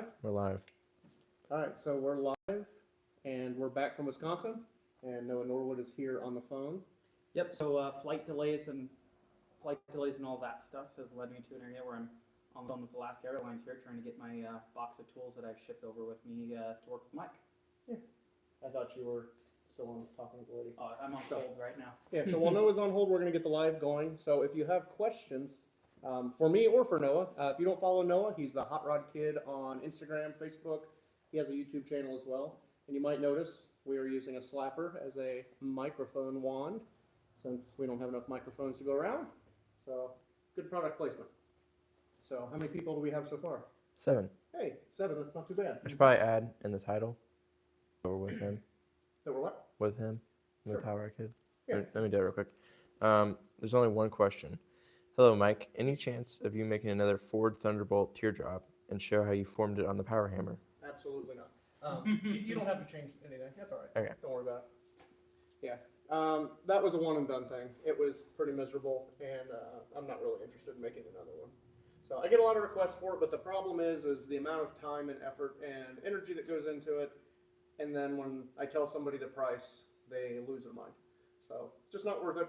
live? We're live. All right, so we're live, and we're back from Wisconsin, and Noah Norwood is here on the phone. Yep. So flight delays and all that stuff has led me to an area where I'm on the phone with Alaska Airlines here, trying to get my box of tools that I've shipped over with me to work with Mike. Yeah, I thought you were still on talking with the lady. I'm on hold right now. Yeah, so while Noah's on hold, we're going to get the live going. So if you have questions for me or for Noah, if you don't follow Noah, he's the Hot Rod Kid on Instagram, Facebook. He has a YouTube channel as well. And you might notice we are using a slapper as a microphone wand since we don't have enough microphones to go around. So good product placement. So how many people do we have so far? 7. Hey, 7, that's not too bad. I should probably add in the title. Or with him. That we're what? With him. Sure. With Hot Rod Kid. Yeah. Let me do it real quick. There's only one question. Hello, Mike. Any chance of you making another Ford Thunderbolt teardrop and show how you formed it on the power hammer? Absolutely not. You don't have to change anything. That's all right. Okay. Don't worry about it. Yeah. That was a one and done thing. It was pretty miserable, and I'm not really interested in making another one. So I get a lot of requests for it, but the problem is the amount of time and effort and energy that goes into it. And then when I tell somebody the price, they lose their mind. So it's just not worth it.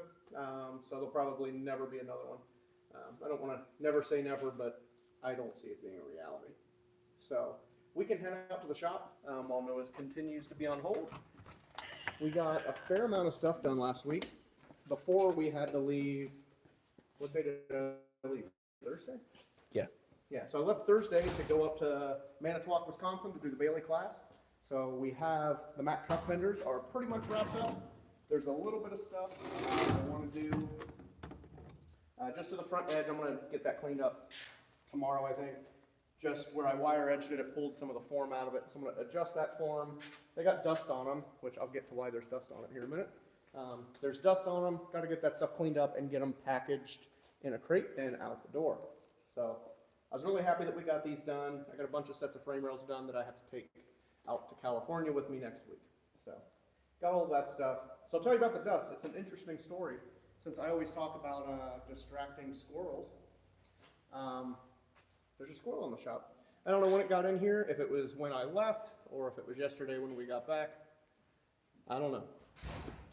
So there'll probably never be another one. I don't want to never say never, but I don't see it being a reality. So we can head out to the shop while Noah continues to be on hold. We got a fair amount of stuff done last week. Before we had to leave, what day did I leave? Thursday? Yeah. Yeah, so I left Thursday to go up to Manitowoc, Wisconsin to do the Bailey class. So we have the Mack truck fenders are pretty much wrapped up. There's a little bit of stuff I want to do just to the front edge. I'm going to get that cleaned up tomorrow, I think. Just where I wire edged it, it pulled some of the form out of it. So I'm going to adjust that form. They got dust on them, which I'll get to why there's dust on it here in a minute. There's dust on them. Got to get that stuff cleaned up and get them packaged in a crate and out the door. So I was really happy that we got these done. I got a bunch of sets of frame rails done that I have to take out to California with me next week. So got all of that stuff. So I'll tell you about the dust. It's an interesting story. Since I always talk about distracting squirrels, there's a squirrel in the shop. I don't know when it got in here, if it was when I left or if it was yesterday when we got back. I don't know.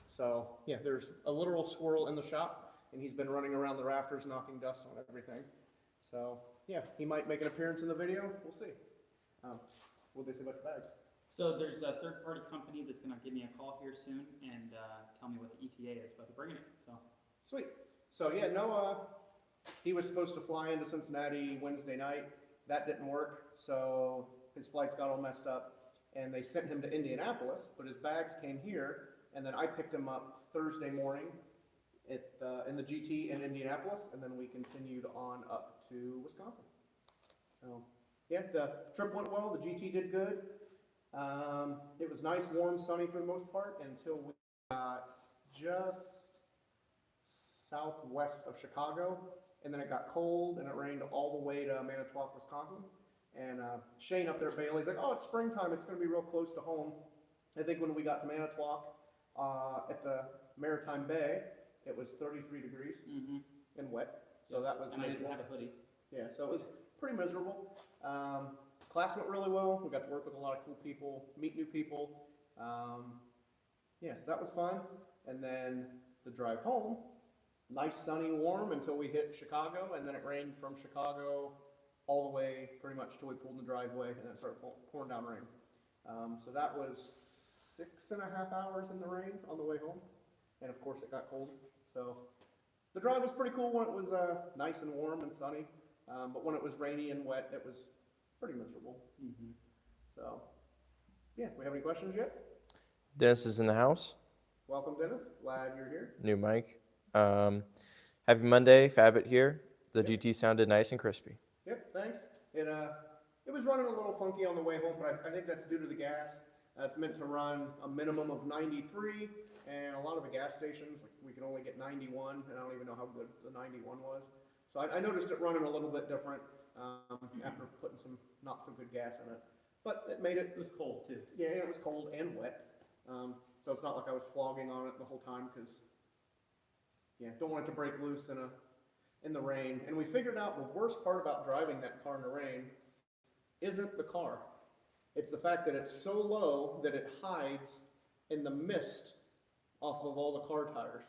So yeah, there's a literal squirrel in the shop, and he's been running around the rafters knocking dust on everything. So yeah, he might make an appearance in the video. We'll see. What did they say about your bags? So there's a third-party company that's going to give me a call here soon and tell me what the ETA is, but they're bringing it. So sweet. So yeah, Noah, he was supposed to fly into Cincinnati Wednesday night. That didn't work, so his flights got all messed up, and they sent him to Indianapolis, but his bags came here, and then I picked him up Thursday morning in the GT in Indianapolis, and then we continued on up to Wisconsin. So yeah, the trip went well. The GT did good. It was nice, warm, sunny for the most part until we got just southwest of Chicago, and then it got cold and it rained all the way to Manitowoc, Wisconsin. And Shane up there at Bailey's like, oh, it's springtime, it's going to be real close to home. I think when we got to Manitowoc at the Maritime Bay, it was 33 degrees and wet. So that was and miserable. I didn't have a hoodie. Yeah, so it was pretty miserable. Class went really well. We got to work with a lot of cool people, meet new people. Yeah, so that was fun. And then the drive home, nice, sunny, warm until we hit Chicago, and then it rained from Chicago all the way pretty much till we pulled in the driveway, and then it started pouring down rain. So that was 6.5 hours in the rain on the way home, and of course it got cold. So the drive was pretty cool when it was nice and warm and sunny, but when it was rainy and wet, it was pretty miserable. So yeah, we have any questions yet? Dennis is in the house. Welcome, Dennis. Glad you're here. New mic. Happy Monday, Fabit here. The GT sounded nice and crispy. Yep, thanks. It was running a little funky on the way home, but I think that's due to the gas. It's meant to run a minimum of 93, and a lot of the gas stations, we can only get 91, and I don't even know how good the 91 was. So I noticed it running a little bit different after putting some not so good gas in it. But it made it. It was cold too. Yeah, it was cold and wet. So it's not like I was flogging on it the whole time because, yeah, don't want it to break loose in the rain. And we figured out the worst part about driving that car in the rain isn't the car. It's the fact that it's so low that it hides in the mist off of all the car tires.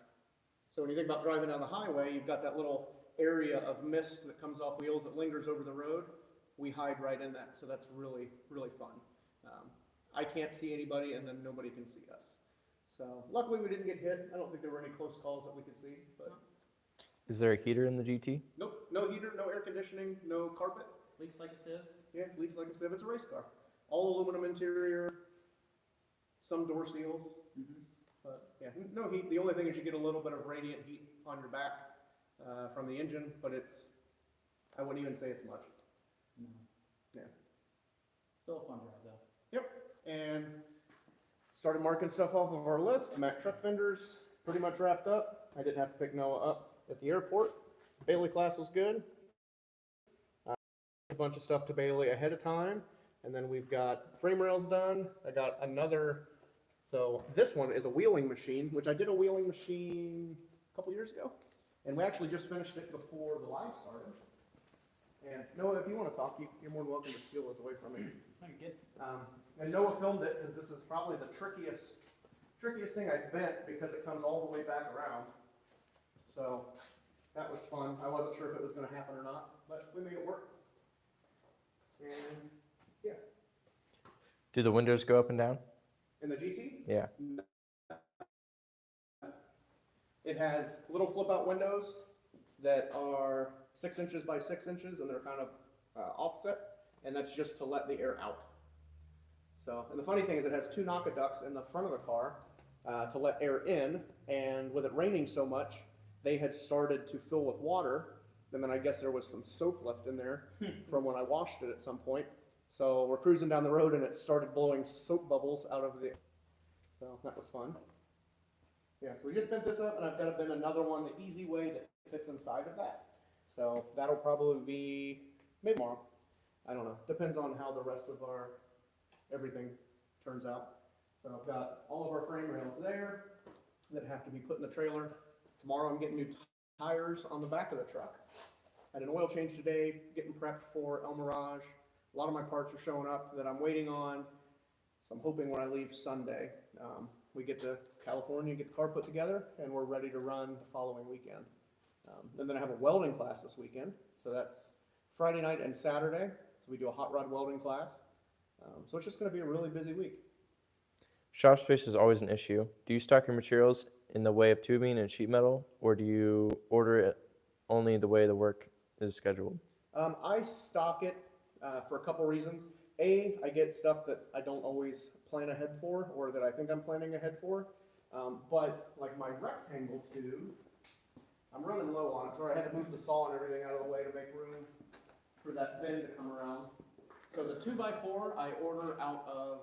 So when you think about driving down the highway, you've got that little area of mist that comes off wheels that lingers over the road. We hide right in that, so that's really, really fun. I can't see anybody, and then nobody can see us. So luckily we didn't get hit. I don't think there were any close calls that we could see, but Is there a heater in the GT? nope, no heater, no air conditioning, no carpet. Leaks like a sieve. Yeah, leaks like a sieve. It's a race car. All aluminum interior, some door seals, but yeah, no heat. The only thing is you get a little bit of radiant heat on your back from the engine, but I wouldn't even say it's much. No. Yeah. Still a fun drive though. Yep, and started marking stuff off of our list. Mac truck fenders pretty much wrapped up. I didn't have to pick Noah up at the airport. Bailey class was good. A bunch of stuff to Bailey ahead of time, and then we've got frame rails done. I got another, so this one is a wheeling machine, which I did a wheeling machine a couple years ago, and we actually just finished it before the live started. And Noah, if you want to talk, you're more than welcome to steal this away from me. Thank you. And Noah filmed it because this is probably the trickiest thing I've bent because it comes all the way back around. So that was fun. I wasn't sure if it was going to happen or not, but we made it work. And yeah, Do the windows go up and down? in the GT, Yeah. it has little flip out windows that are 6 inches by 6 inches, and they're kind of offset, and that's just to let the air out. So, and the funny thing is it has 2 knock ducts in the front of the car to let air in, and with it raining so much, they had started to fill with water, and then I guess there was some soap left in there from when I washed it at some point. So we're cruising down the road and it started blowing soap bubbles out of the, so that was fun. Yeah, so we just bent this up, and I've got to bend another one the easy way that fits inside of that. So that'll probably be maybe tomorrow. I don't know. Depends on how the rest of our everything turns out. So I've got all of our frame rails there that have to be put in the trailer. Tomorrow I'm getting new tires on the back of the truck. I had an oil change today, getting prepped for El Mirage. A lot of my parts are showing up that I'm waiting on. So I'm hoping when I leave Sunday, we get to California, get the car put together, and we're ready to run the following weekend. And then I have a welding class this weekend. So that's Friday night and Saturday. So we do a hot rod welding class. So it's just going to be a really busy week. Shop space is always an issue. Do you stock your materials in the way of tubing and sheet metal, or do you order it only the way the work is scheduled? I stock it for a couple reasons. A, I get stuff that I don't always plan ahead for, or that I think I'm planning ahead for. But like my rectangle tube, I'm running low on it, so I had to move the saw and everything out of the way to make room for that bin to come around. So the 2x4 I order out of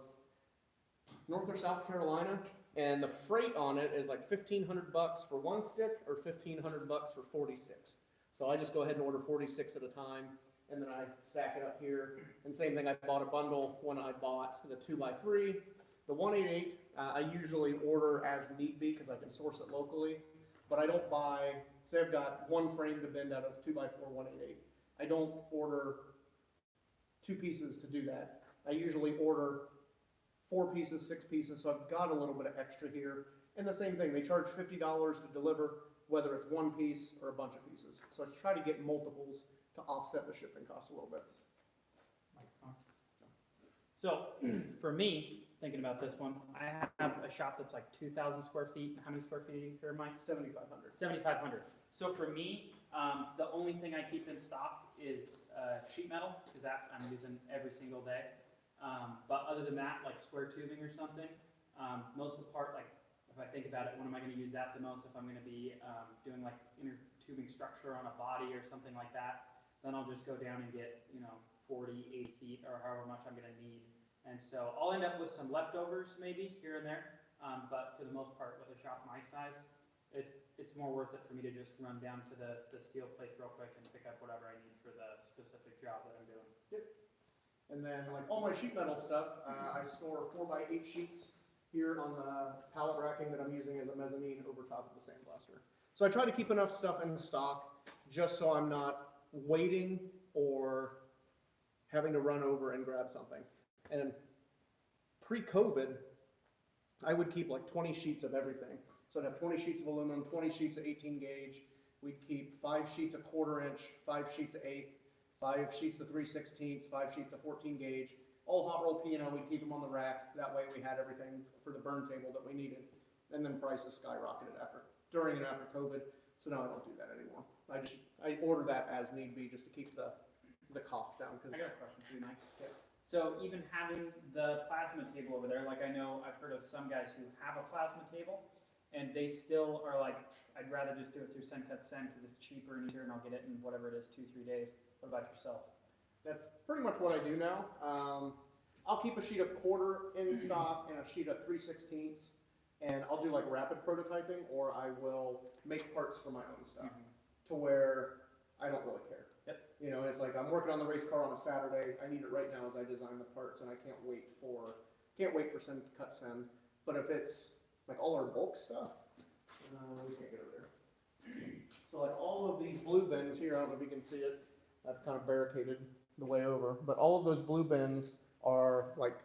North or South Carolina, and the freight on it is like $1,500 for one stick or $1,500 for 40 sticks. So I just go ahead and order 40 sticks at a time, and then I stack it up here. And same thing, I bought a bundle when I bought the 2x3. The 188, I usually order as need be because I can source it locally, but I don't buy, say I've got one frame to bend out of 2x4 188. I don't order 2 pieces to do that. I usually order 4 pieces, 6 pieces, so I've got a little bit of extra here. And the same thing, they charge $50 to deliver, whether it's 1 piece or a bunch of pieces. So I try to get multiples to offset the shipping cost a little bit. So for me, thinking about this one, I have a shop that's like 2,000 square feet. How many square feet here, Mike? 7,500. 7,500. So for me, the only thing I keep in stock is sheet metal, because that I'm using every single day. But other than that, like square tubing or something, most of the part, like if I think about it, when am I going to use that the most? If I'm going to be doing like inner tubing structure on a body or something like that, then I'll just go down and get, 40, 80 feet or however much I'm going to need. And so I'll end up with some leftovers maybe here and there. But for the most part, with a shop my size, it's more worth it for me to just run down to the steel plates real quick and pick up whatever I need for the specific job that I'm doing. Yep. And then like all my sheet metal stuff, I store 4x8 sheets here on the pallet racking that I'm using as a mezzanine over top of the sandblaster. So I try to keep enough stuff in stock just so I'm not waiting or having to run over and grab something. And pre-COVID, I would keep like 20 sheets of everything. So I'd have 20 sheets of aluminum, 20 sheets of 18 gauge. We'd keep 5 sheets of 1/4 inch, 5 sheets of 1/8, 5 sheets of 3/16, 5 sheets of 14 gauge, all hot roll P&L. We'd keep them on the rack. That way we had everything for the burn table that we needed. And then prices skyrocketed during and after COVID. So now I don't do that anymore. I order that as need be just to keep the cost down. I got a question for you, Mike. Yeah. So even having the plasma table over there, like I know I've heard of some guys who have a plasma table, and they still are like, I'd rather just do it through Send Cut Send because it's cheaper and easier, and I'll get it in whatever it is, 2-3 days. What about yourself? That's pretty much what I do now. I'll keep a sheet of 1/4 in stock and a sheet of 3/16, and I'll do like rapid prototyping, or I will make parts for my own stuff to where I don't really care. Yep. You know, it's like I'm working on the race car on a Saturday. I need it right now as I design the parts, and I can't wait for Send Cut Send. But if it's like all our bulk stuff, we can't get over there. So like all of these blue bins here, I don't know if you can see it. I've kind of barricaded the way over, but all of those blue bins are like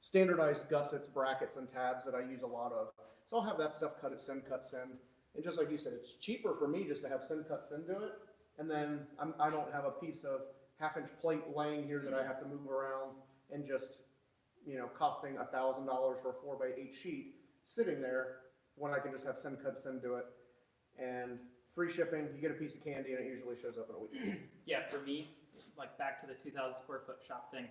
standardized gussets, brackets, and tabs that I use a lot of. So I'll have that stuff cut at Send Cut Send. And just like you said, it's cheaper for me just to have Send Cut Send do it. And then I don't have a piece of 1/2 inch plate laying here that I have to move around and just, you know, costing $1,000 for a 4x8 sheet sitting there when I can just have Send Cut Send do it. And free shipping, you get a piece of candy and it usually shows up in a week. Yeah, for me, like back to the 2,000 square foot shop thing,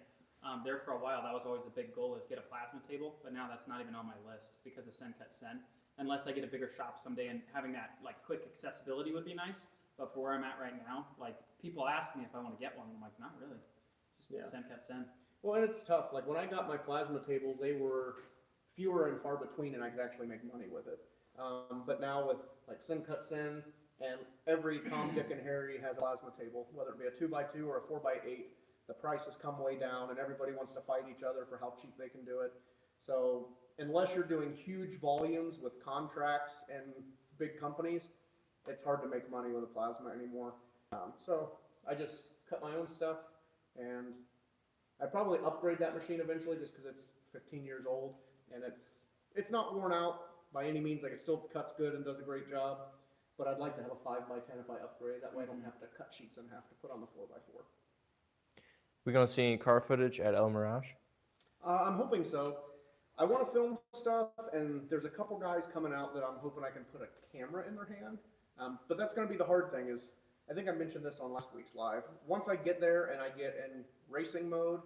there for a while, that was always the big goal, is get a plasma table, but now that's not even on my list because of Send Cut Send. Unless I get a bigger shop someday, and having that like quick accessibility would be nice. But for where I'm at right now, like people ask me if I want to get one, I'm like, not really. Just Send Cut Send. Well, and it's tough. Like when I got my plasma table, they were fewer and far between, and I could actually make money with it. But now with like Send Cut Send, and every Tom, Dick, and Harry has a plasma table, whether it be a 2x2 or a 4x8. The prices come way down, and everybody wants to fight each other for how cheap they can do it. So unless you're doing huge volumes with contracts and big companies, it's hard to make money with a plasma anymore. So I just cut my own stuff, and I probably upgrade that machine eventually just because it's 15 years old, and it's not worn out by any means. Like it still cuts good and does a great job, but I'd like to have a 5x10 if I upgrade. That way I don't have to cut sheets in half to put on the 4x4. We gonna see any car footage at El Mirage? I'm hoping so. I want to film stuff, and there's a couple guys coming out that I'm hoping I can put a camera in their hand. But that's going to be the hard thing is, I think I mentioned this on last week's live. Once I get there and I get in racing mode,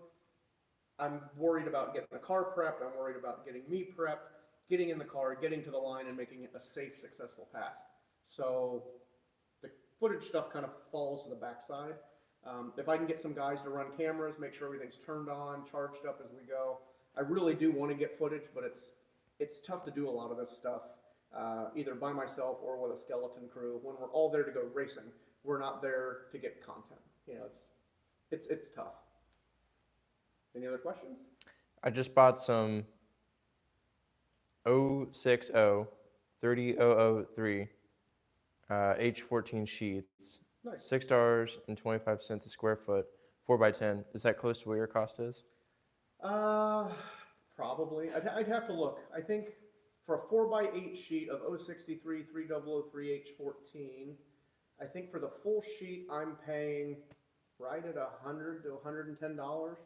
I'm worried about getting the car prepped. I'm worried about getting me prepped, getting in the car, getting to the line, and making it a safe, successful pass. So the footage stuff kind of falls to the backside. If I can get some guys to run cameras, make sure everything's turned on, charged up as we go. I really do want to get footage, but it's tough to do a lot of this stuff, either by myself or with a skeleton crew. When we're all there to go racing, we're not there to get content. You know, it's tough. Any other questions? I just bought some 060 30003 H14 sheets. Nice. $6.25 a square foot, 4x10. Is that close to where your cost is? Probably. I'd have to look. I think for a 4x8 sheet of 063 3003 H14, I think for the full sheet I'm paying right at $100 to $110.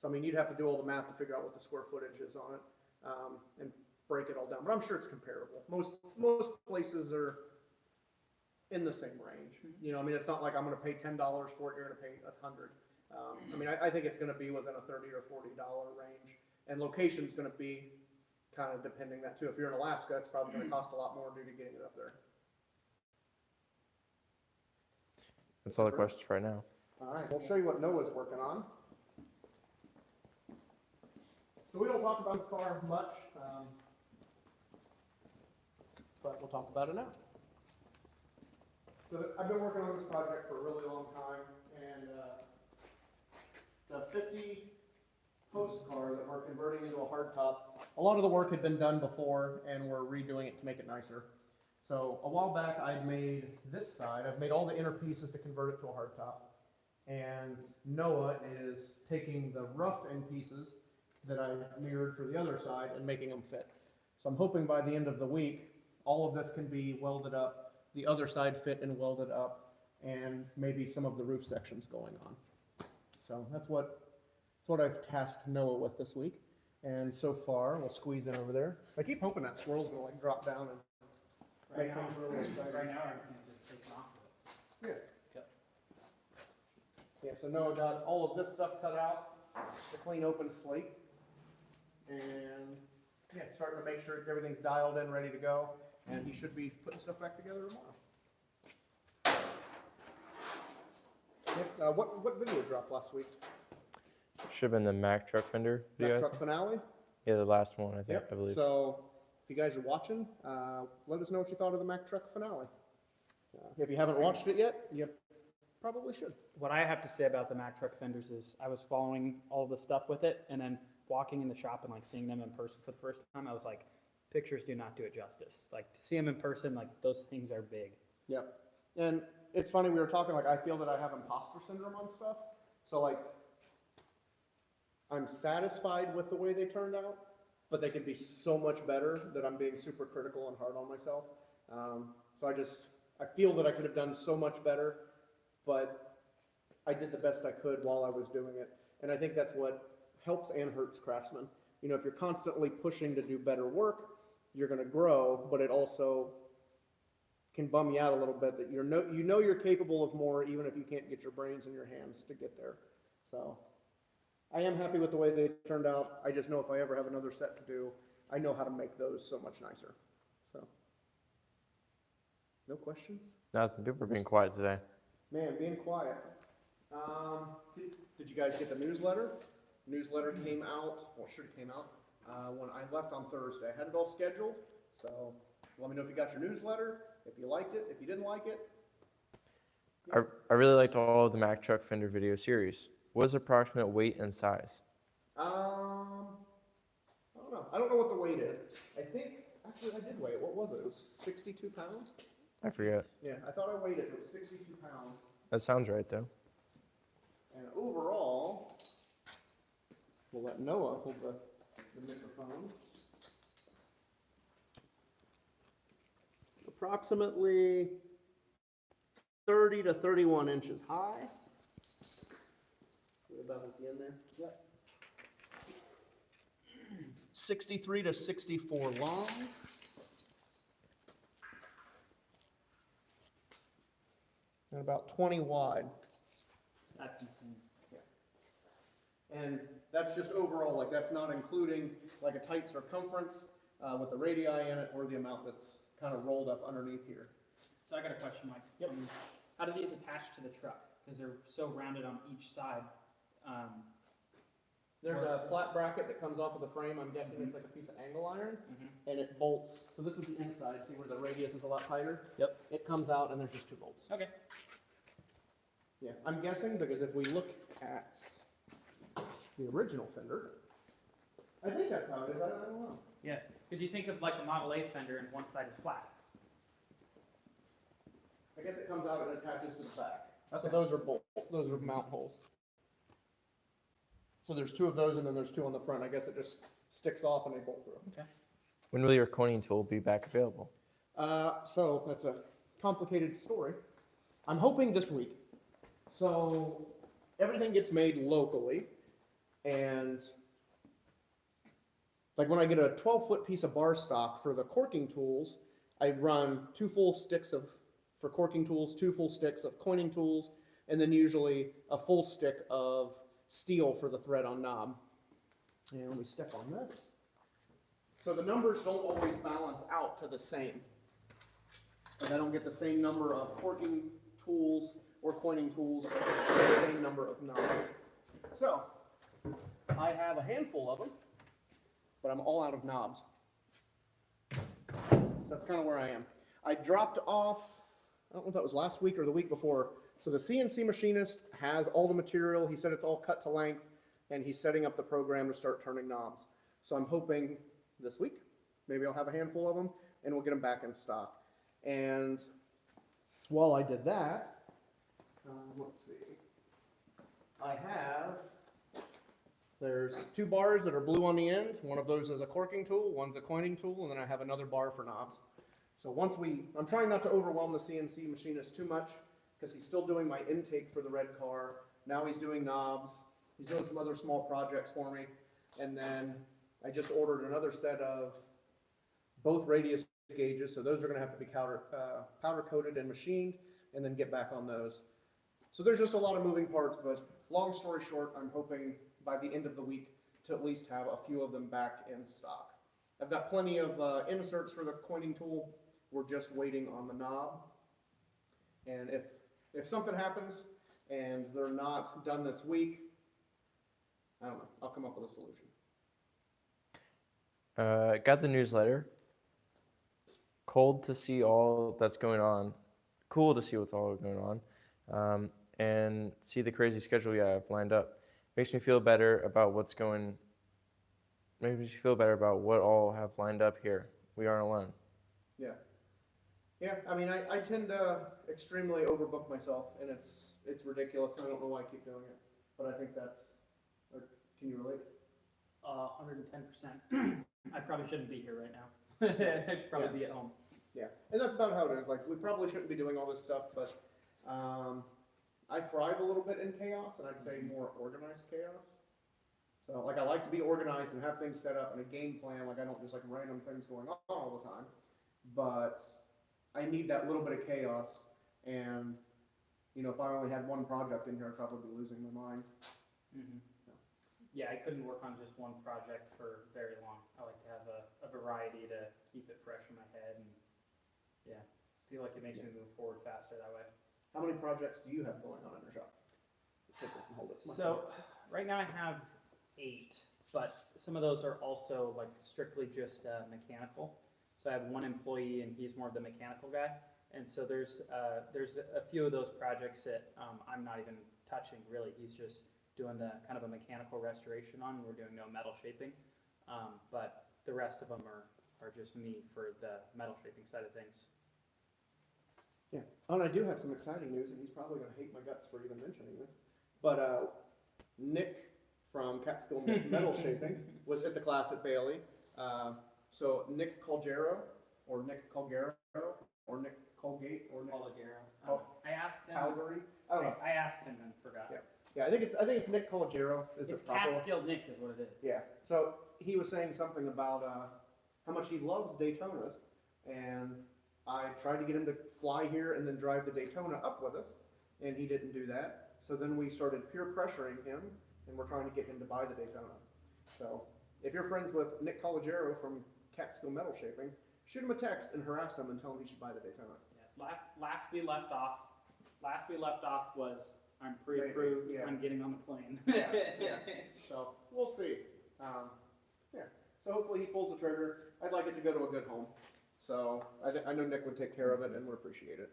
So I mean, you'd have to do all the math to figure out what the square footage is on it, and break it all down. But I'm sure it's comparable. Most places are in the same range. You know, I mean, it's not like I'm going to pay $10 for it. You're going to pay $100. I mean, I think it's going to be within a $30 or $40 range, and location's going to be kind of depending that too. If you're in Alaska, it's probably going to cost a lot more due to getting it up there. That's all the questions for right now. All right, we'll show you what Noah's working on. So we don't talk about this car much, but we'll talk about it now. So I've been working on this project for a really long time, and the 50 postcar that we're converting into a hardtop. A lot of the work had been done before, and we're redoing it to make it nicer. So a while back, I'd made this side. I've made all the inner pieces to convert it to a hardtop, and Noah is taking the rough end pieces that I mirrored for the other side and making them fit. So I'm hoping by the end of the week, all of this can be welded up, the other side fit and welded up, and maybe some of the roof sections going on. So that's what I've tasked Noah with this week. And so far, we'll squeeze in over there. I keep hoping that squirrel's gonna like drop down and Right make now, things really exciting. right now, everything just takes off with it. Yeah. Yeah, so Noah got all of this stuff cut out, the clean open slate. And yeah, starting to make sure everything's dialed in, ready to go. And he should be putting stuff back together tomorrow. Yeah, what video dropped last week? Should have been the Mack truck fender video. That truck finale? Yeah, the last one, I think, I believe. So if you guys are watching, let us know what you thought of the Mack truck finale. If you haven't watched it yet, you probably should. What I have to say about the Mack truck fenders is I was following all the stuff with it, and then walking in the shop and like seeing them in person for the first time, I was like, pictures do not do it justice. Like to see them in person, like those things are big. Yep. And it's funny, we were talking, like, I feel that I have imposter syndrome on stuff. So, like, I'm satisfied with the way they turned out, but they could be so much better that I'm being super critical and hard on myself. So I feel that I could have done so much better, but I did the best I could while I was doing it. And I think that's what helps and hurts craftsmen. You know, if you're constantly pushing to do better work, you're going to grow, but it also can bum you out a little bit that you know you're capable of more, even if you can't get your brains in your hands to get there. So I am happy with the way they turned out. I just know if I ever have another set to do, I know how to make those so much nicer. So, no questions? Nothing. People are being quiet today. Man, being quiet. Did you guys get the newsletter? Newsletter came out, well, it should have came out when I left on Thursday. I had it all scheduled, so let me know if you got your newsletter, if you liked it, if you didn't like it. I really liked all of the Mack truck fender video series. What is the approximate weight and size? I don't know. I don't know what the weight is. I think, actually, I did weigh it. What was it? It was 62 pounds? I forget. Yeah, I thought I weighed it. It was 62 pounds. That sounds right, though. And overall, we'll let Noah hold the microphone. Approximately 30 to 31 inches high. About at the end there. Yep. 63 to 64 long. And about 20 wide. That's insane. And that's just overall, like that's not including like a tight circumference with the radii in it or the amount that's kind of rolled up underneath here. So I got a question, Mike. Yep. How do these attach to the truck? Because they're so rounded on each side. There's a flat bracket that comes off of the frame. I'm guessing it's like a piece of angle iron, and it bolts. So this is the inside. See where the radius is a lot tighter? Yep. It comes out, and there's just two bolts. Okay. Yeah, I'm guessing because if we look at the original fender, I think that's how it is. I don't know. Yeah, because you think of like a Model A fender and one side is flat. I guess it comes out and attaches to the back. Okay. So those are those are mount holes. So there's two of those, and then there's two on the front. I guess it just sticks off and they bolt through. Okay. When will your coining tool be back available? So that's a complicated story. I'm hoping this week. So everything gets made locally, and like when I get a 12-foot piece of bar stock for the corking tools, I run 2 full sticks for corking tools, 2 full sticks of coining tools, and then usually a full stick of steel for the thread on knob. And let me step on this. So the numbers don't always balance out to the same. Like I don't get the same number of corking tools or coining tools for the same number of knobs. So I have a handful of them, but I'm all out of knobs. So that's kind of where I am. I dropped off, I don't know if that was last week or the week before. So the CNC machinist has all the material. He said it's all cut to length, and he's setting up the program to start turning knobs. So I'm hoping this week, maybe I'll have a handful of them, and we'll get them back in stock. And while I did that, let's see. I have, there's 2 bars that are blue on the end. One of those is a corking tool, one's a coining tool, and then I have another bar for knobs. So I'm trying not to overwhelm the CNC machinist too much, because he's still doing my intake for the red car. Now he's doing knobs. He's doing some other small projects for me. And then I just ordered another set of both radius gauges, so those are gonna have to be powder coated and machined, and then get back on those. So there's just a lot of moving parts, but long story short, I'm hoping by the end of the week to at least have a few of them back in stock. I've got plenty of inserts for the coining tool. We're just waiting on the knob. And if something happens and they're not done this week, I don't know, I'll come up with a solution. Got the newsletter. Cold to see all that's going on. Cool to see what's all going on. And see the crazy schedule you have lined up. Makes me feel better about what all have lined up here. We aren't alone. Yeah. Yeah, I mean, I tend to extremely overbook myself, and it's ridiculous, and I don't know why I keep doing it. But I think can you relate? 110%. I probably shouldn't be here right now. I should probably be at home. Yeah, and that's about how it is. Like, we probably shouldn't be doing all this stuff, but I thrive a little bit in chaos, and I'd say more organized chaos. So, like, I like to be organized and have things set up and a game plan. Like, I don't just like random things going on all the time. But I need that little bit of chaos, and you know, if I only had one project in here, I'd probably be losing my mind. Mm-hmm. Yeah, I couldn't work on just one project for very long. I like to have a variety to keep it fresh in my head, and yeah, feel like it makes me move forward faster that way. How many projects do you have going on in your shop? Take this and hold it. So right now I have 8, but some of those are also like strictly just mechanical. So I have one employee, and he's more of the mechanical guy. And so there's a few of those projects that I'm not even touching really. He's just doing the kind of a mechanical restoration on. We're doing no metal shaping, but the rest of them are just me for the metal shaping side of things. Yeah. Oh, and I do have some exciting news, and he's probably going to hate my guts for even mentioning this. But Nick from Catskill Metal Shaping was at the class at Bailey. So Nick Colgero, or Nick Colgero, or Nick Colgate, or Nick Colgero. I asked him. Calgary. I don't know. I asked him and forgot. Yeah. Yeah, I think it's Nick Colgero is the It's proper. Catskill Nick is what it is. Yeah. So he was saying something about how much he loves Daytonas, and I tried to get him to fly here and then drive the Daytona up with us, and he didn't do that. So then we started peer pressuring him, and we're trying to get him to buy the Daytona. So if you're friends with Nick Colgero from Catskill Metal Shaping, shoot him a text and harass him and tell him he should buy the Daytona. Yeah. Last we left off was I'm pre-approved. Yeah. I'm getting on the plane. Yeah. So we'll see. Yeah. So hopefully he pulls the trigger. I'd like it to go to a good home. So I know Nick would take care of it and would appreciate it.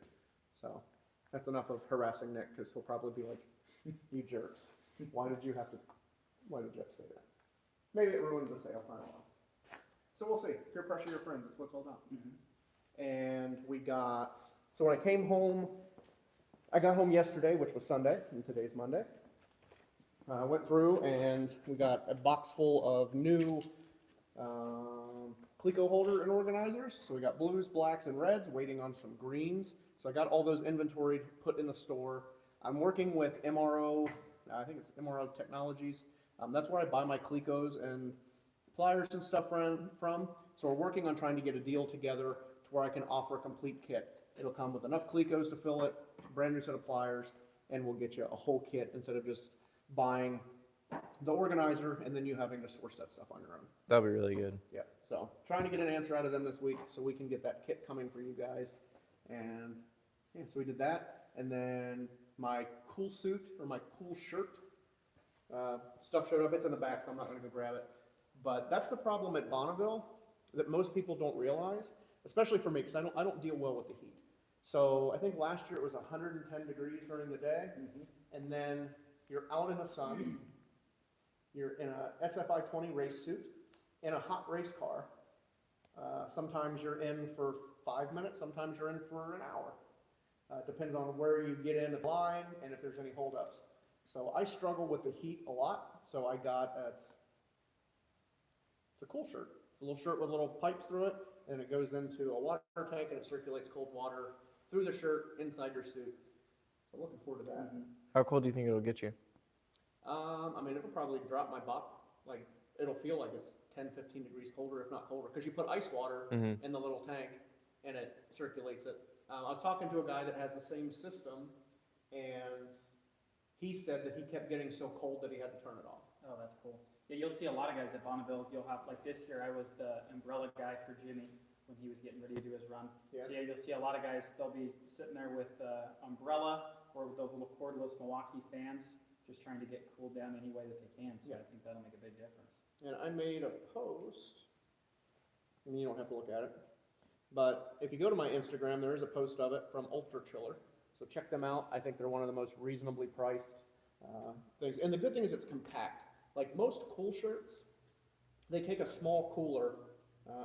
So that's enough of harassing Nick, because he'll probably be like, "You jerks! Why did you have to say that?" Maybe it ruins the sale. I don't know. So we'll see. Peer pressure your friends. That's what it's all about. Mm-hmm. And so when I came home, I got home yesterday, which was Sunday, and today's Monday. I went through and we got a box full of new Clico holder and organizers. So we got blues, blacks, and reds, waiting on some greens. So I got all those inventoried, put in the store. I'm working with MRO, I think it's MRO Technologies. That's where I buy my Clicos and pliers and stuff from. So we're working on trying to get a deal together to where I can offer a complete kit. It'll come with enough Clicos to fill it, a brand new set of pliers, and we'll get you a whole kit instead of just buying the organizer and then you having to source that stuff on your own. That'll be really good. Yeah, so trying to get an answer out of them this week so we can get that kit coming for you guys. And yeah, so we did that. And then my cool suit, or my cool shirt, stuff showed up. It's in the back, so I'm not going to go grab it. But that's the problem at Bonneville that most people don't realize, especially for me, because I don't deal well with the heat. So I think last year it was 110 degrees during the day, and then you're out in the sun, you're in a SFI 20 race suit, in a hot race car. Sometimes you're in for 5 minutes, sometimes you're in for an hour. Depends on where you get in the line and if there's any holdups. So I struggle with the heat a lot, so I got, it's a cool shirt. It's a little shirt with little pipes through it, and it goes into a water tank and it circulates cold water through the shirt inside your suit. So looking forward to that. How cold do you think it'll get you? I mean, it'll probably drop my bot, like, it'll feel like it's 10, 15 degrees colder, if not colder, because you put ice water Mm-hmm. in the little tank and it circulates it. I was talking to a guy that has the same system, and he said that he kept getting so cold that he had to turn it off. Oh, that's cool. Yeah, you'll see a lot of guys at Bonneville. You'll have, like this year, I was the umbrella guy for Jimmy when he was getting ready to do his run. Yeah. So yeah, you'll see a lot of guys, they'll be sitting there with umbrella or with those little cordless Milwaukee fans, just trying to get cooled down any way that they can. So Yeah. I think that'll make a big difference. And I made a post, I mean, you don't have to look at it, but if you go to my Instagram, there is a post of it from Ultra Chiller. So check them out. I think they're one of the most reasonably priced things. And the good thing is it's compact. Like most cool shirts, they take a small cooler,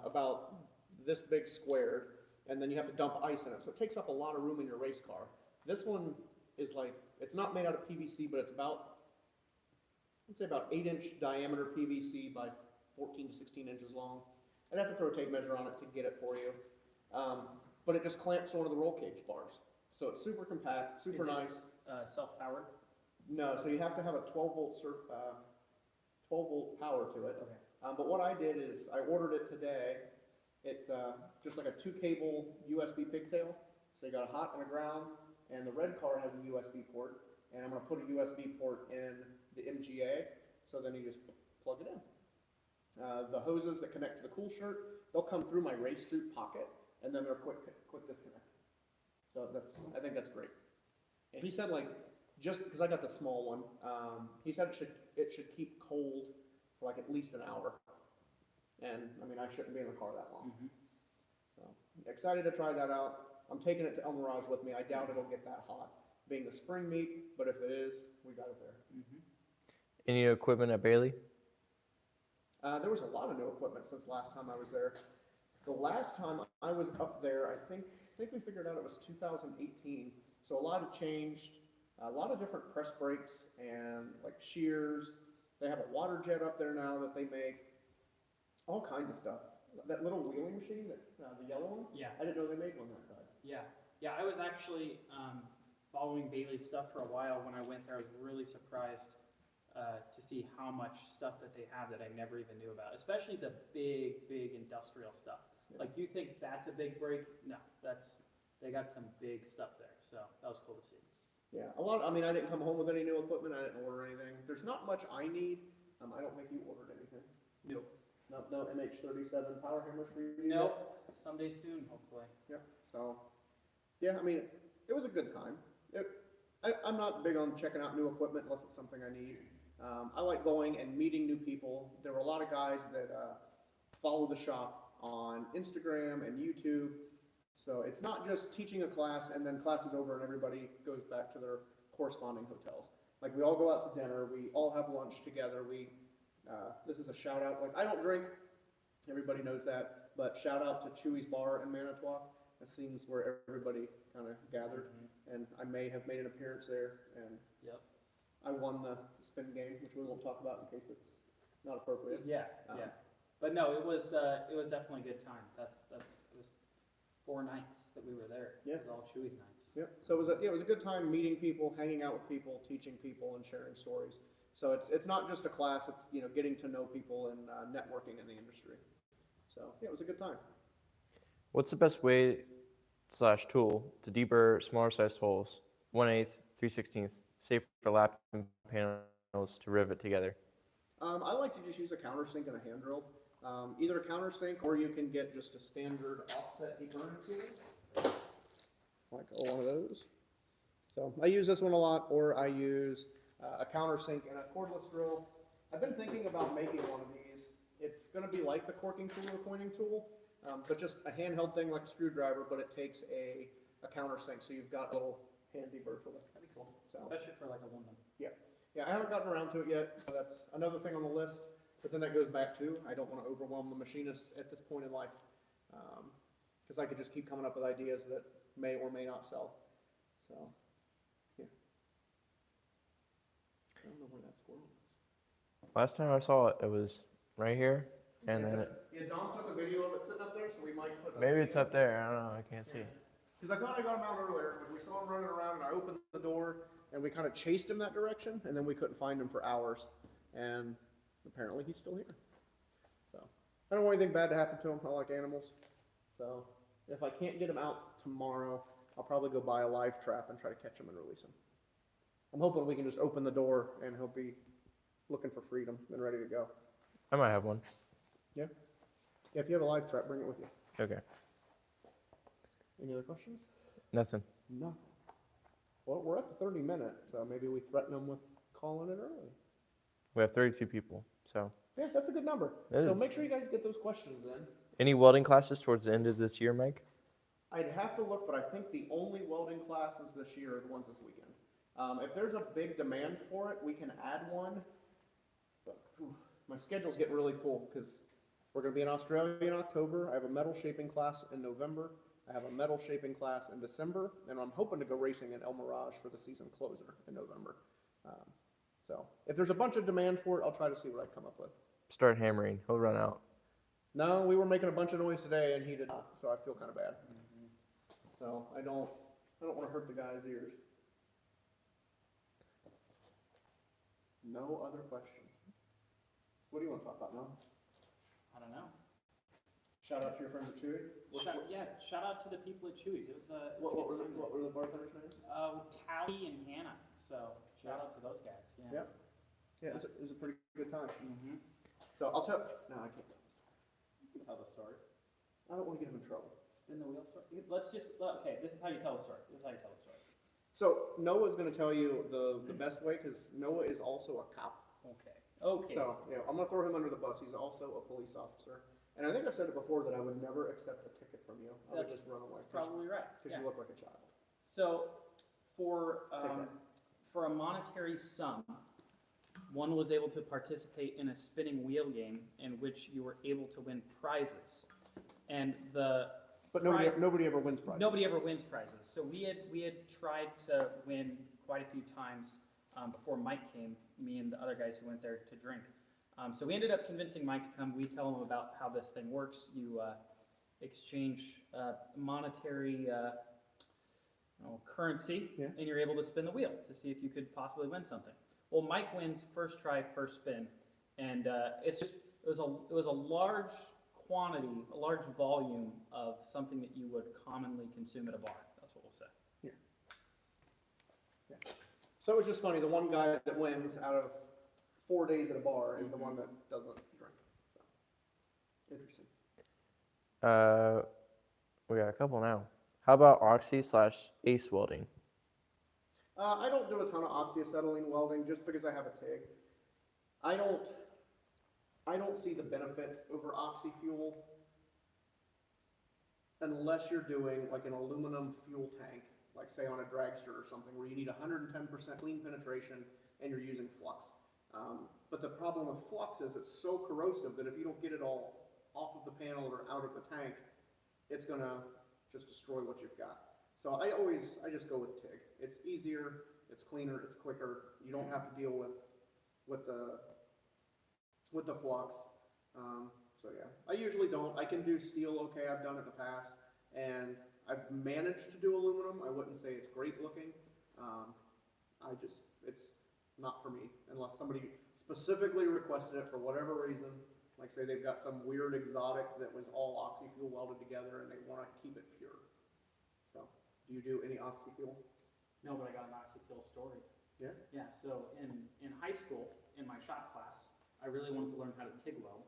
about this big squared, and then you have to dump ice in it. So it takes up a lot of room in your race car. This one is like, it's not made out of PVC, but it's about, I'd say about 8-inch diameter PVC by 14 to 16 inches long. I'd have to throw a tape measure on it to get it for you. But it just clamps one of the roll cage bars. So it's super compact, super Is it, nice. Self-powered? No, so you have to have a 12 volt power to it. Okay. But what I did is I ordered it today. It's just like a 2-cable USB pigtail. So you got a hot and a ground, and the red car has a USB port, and I'm going to put a USB port in the MGA, so then you just plug it in. The hoses that connect to the cool shirt, they'll come through my race suit pocket, and then they're quick disconnect. So I think that's great. And he said, like, just because I got the small one, he said it should keep cold for like at least an hour. And I mean, I shouldn't be in the car that long. Mm-hmm. So excited to try that out. I'm taking it to El Mirage with me. I doubt it'll get that hot, being the spring meet, but if it is, we got it there. Mm-hmm. Any equipment at Bailey? There was a lot of new equipment since last time I was there. The last time I was up there, I think we figured out it was 2018. So a lot had changed. A lot of different press brakes and like shears. They have a water jet up there now that they make. All kinds of stuff. That little wheeling machine, the yellow one. Yeah. I didn't know they made one that size. Yeah, yeah. I was actually following Bailey's stuff for a while. When I went there, I was really surprised to see how much stuff that they have that I never even knew about. Especially the big industrial stuff. Yeah. Like, you think that's a big break? No, they got some big stuff there. So that was cool to see. Yeah, I mean, I didn't come home with any new equipment. I didn't order anything. There's not much I need. I don't think you ordered anything. Nope. No MH37 power hammers for you. Nope. Someday soon, hopefully. Yeah. So, yeah, I mean, it was a good time. I'm not big on checking out new equipment unless it's something I need. I like going and meeting new people. There were a lot of guys that follow the shop on Instagram and YouTube. So it's not just teaching a class and then class is over and everybody goes back to their corresponding hotels. Like, we all go out to dinner, we all have lunch together. This is a shout out. Like, I don't drink, everybody knows that, but shout out to Chewy's Bar in Manitowoc. That seems where everybody kind of gathered, and I may have made an appearance there. And Yep. I won the spin game, which we won't talk about in case it's not appropriate. Yeah, yeah. But no, it was definitely a good time. It was 4 nights that we were there. Yeah. It was all Chewy's nights. Yep. So it was a good time meeting people, hanging out with people, teaching people, and sharing stories. So it's not just a class; it's getting to know people and networking in the industry. So yeah, it was a good time. What's the best way / tool to deeper, smaller sized holes, 1/8, 3/16, safe for lap panels to rivet together? I like to just use a countersink and a hand drill. Either a countersink or you can get just a standard offset deep burning tool, like one of those. So I use this one a lot, or I use a countersink and a cordless drill. I've been thinking about making one of these. It's going to be like the corking tool or pointing tool, but just a handheld thing like a screwdriver, but it takes a countersink, so you've got a little handy virtually. That'd be cool. So Especially for like aluminum. yeah, I haven't gotten around to it yet, so that's another thing on the list. But then that goes back to, I don't want to overwhelm the machinist at this point in life, because I could just keep coming up with ideas that may or may not sell. So, yeah. I don't know where that squirrel is. Last time I saw it, it was right here, and then Yeah, Dom took a video of it sitting up there, so we might put. maybe it's up there. I don't know. I can't see. Because I thought I got him out earlier, but we saw him running around, and I opened the door, and we kind of chased him that direction, and then we couldn't find him for hours, and apparently he's still here. So, I don't want anything bad to happen to him. I like animals. So, if I can't get him out tomorrow, I'll probably go buy a live trap and try to catch him and release him. I'm hoping we can just open the door, and he'll be looking for freedom and ready to go. I might have one. Yeah, if you have a live trap, bring it with you. Okay. Any other questions? Nothing. No. Well, we're up to 30 minutes, so maybe we threaten them with calling it early. We have 32 people, so. Yeah, that's a good number. It So is. make sure you guys get those questions in. Any welding classes towards the end of this year, Mike? I'd have to look, but I think the only welding classes this year are the ones this weekend. If there's a big demand for it, we can add one. But my schedule's getting really full because we're going to be in Australia in October. I have a metal shaping class in November. I have a metal shaping class in December, and I'm hoping to go racing in El Mirage for the season closer in November. So if there's a bunch of demand for it, I'll try to see what I come up with. Start hammering. He'll run out. No, we were making a bunch of noise today, and he did not, so I feel kind of bad. So I don't want to hurt the guy's ears. No other questions. What do you want to talk about now? I don't know. Shout out to your friends at Chewy. Shout out to the people at Chewy's. It was a What good time were the bartenders' names? there. Tally and Hannah. So shout out to those guys. Yeah. Yeah, it was a pretty good time. Mm-hmm. So I'll tell. No, I can't. You can tell the story. I don't want to get him in trouble. Spin the wheel story. Let's just okay. This is how you tell the story. This is how you tell the story. So Noah's going to tell you the best way because Noah is also a cop. Okay. Okay. So yeah, I'm going to throw him under the bus. He's also a police officer. And I think I've said it before that I would never accept a ticket from you. I would just run away. That's probably right. Because you look like a child. So for a monetary sum, one was able to participate in a spinning wheel game in which you were able to win prizes. And But nobody ever wins prizes. Nobody ever wins prizes. So we had tried to win quite a few times before Mike came, me and the other guys who went there to drink. So we ended up convincing Mike to come. We tell him about how this thing works. You exchange monetary currency, and you're able to spin the wheel to see if you could possibly win something. Well, Mike wins first try, first spin, and it was a large quantity, a large volume of something that you would commonly consume at a bar. That's what we'll say. Yeah. So it was just funny. The one guy that wins out of 4 days at a bar is the one that doesn't drink. So, interesting. We got a couple now. How about Oxy/Ace welding? I don't do a ton of oxyacetylene welding just because I have a TIG. I don't see the benefit over oxy fuel unless you're doing like an aluminum fuel tank, like say on a dragster or something, where you need 110% clean penetration and you're using flux. But the problem with flux is it's so corrosive that if you don't get it all off of the panel or out of the tank, it's gonna just destroy what you've got. So I just go with TIG. It's easier, it's cleaner, it's quicker. You don't have to deal with the flux. So yeah, I usually don't. I can do steel okay, I've done it in the past, and I've managed to do aluminum. I wouldn't say it's great looking. It's not for me, unless somebody specifically requested it for whatever reason. Like say they've got some weird exotic that was all oxy fuel welded together and they want to keep it pure. So, do you do any oxy fuel? No, but I got an oxy fuel story. Yeah? Yeah, so in high school, in my shop class, I really wanted to learn how to TIG weld.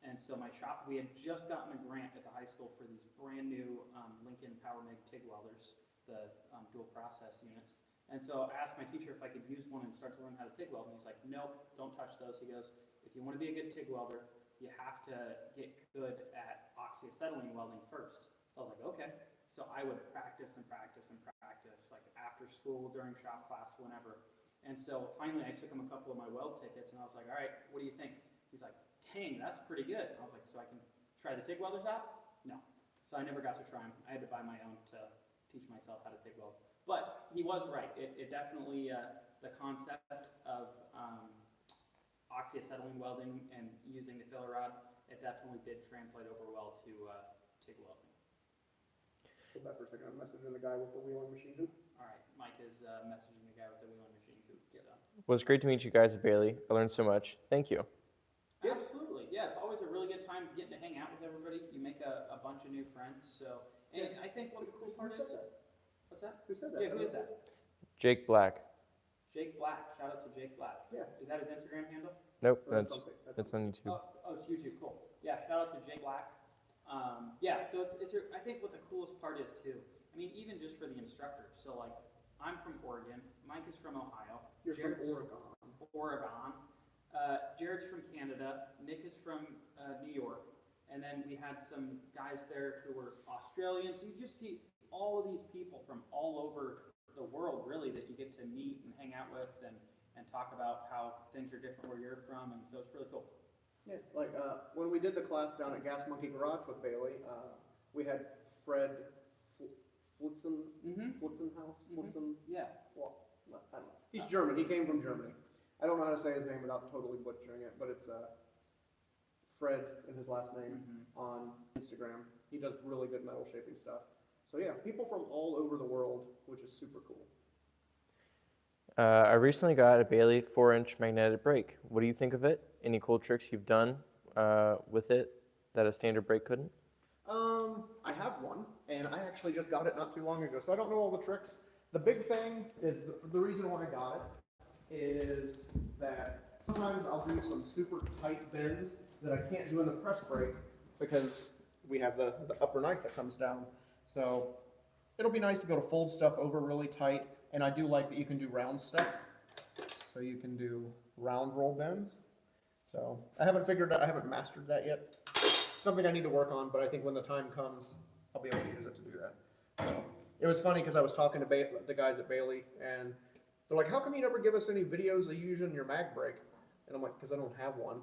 And so my shop, we had just gotten a grant at the high school for these brand new Lincoln Power MIG TIG welders, the dual process units. And so I asked my teacher if I could use one and start to learn how to TIG weld. And he's like, nope, don't touch those. He goes, if you want to be a good TIG welder, you have to get good at oxyacetylene welding first. So I was like, okay. So I would practice and practice and practice, like after school, during shop class, whenever. And so finally I took him a couple of my weld tickets and I was like, all right, what do you think? He's like, dang, that's pretty good. And I was like, so I can try the TIG welders out? No. So I never got to try them. I had to buy my own to teach myself how to TIG weld. But he was right. It definitely, the concept of oxyacetylene welding and using the filler rod, it definitely did translate over well to TIG welding. Hold that for a second. I'm messaging the guy with the wheeling machine hoop. All right, Mike is messaging the guy with the wheeling machine hoop. So. Well, it's great to meet you guys at Bailey. I learned so much. Thank you. Yeah. Absolutely, yeah. It's always a really good time getting to hang out with everybody. You make a bunch of new friends. So, and I think what the cool part is. What's that? Who said that? Yeah, who is that? Jake Black. Jake Black. Shout out to Jake Black. Yeah. Is that his Instagram handle? Nope, That's that's on YouTube. Oh, it's YouTube. Cool. Yeah. Shout out to Jake Black. Yeah. So I think what the coolest part is too. I mean, even just for the instructor. So like, I'm from Oregon. Mike is from Ohio. You're Jared's from Oregon. Oregon. Jared's from Canada. Nick is from New York. And then we had some guys there who were Australians. So you just see all of these people from all over the world, really, that you get to meet and hang out with and talk about how things are different where you're from. And so it's really cool. Yeah, like when we did the class down at Gas Monkey Garage with Bailey, we had Fred Flutzen, Flutzenhaus, Flutzen. Yeah. Well, I don't know. He's German. He came from Germany. I don't know how to say his name without totally butchering it, but it's Fred in his last name on Instagram. He does really good metal shaping stuff. So yeah, people from all over the world, which is super cool. I recently got a Bailey 4-inch magnetic brake. What do you think of it? Any cool tricks you've done with it that a standard brake couldn't? I have one, and I actually just got it not too long ago, so I don't know all the tricks. The big thing is, the reason why I got it is that sometimes I'll do some super tight bends that I can't do in the press brake because we have the upper knife that comes down. So it'll be nice to be able to fold stuff over really tight, and I do like that you can do round stuff. So you can do round roll bends. So I haven't mastered that yet. Something I need to work on, but I think when the time comes, I'll be able to use it to do that. So it was funny because I was talking to the guys at Bailey, and they're like, how come you never give us any videos of you using your mag brake? And I'm like, because I don't have one.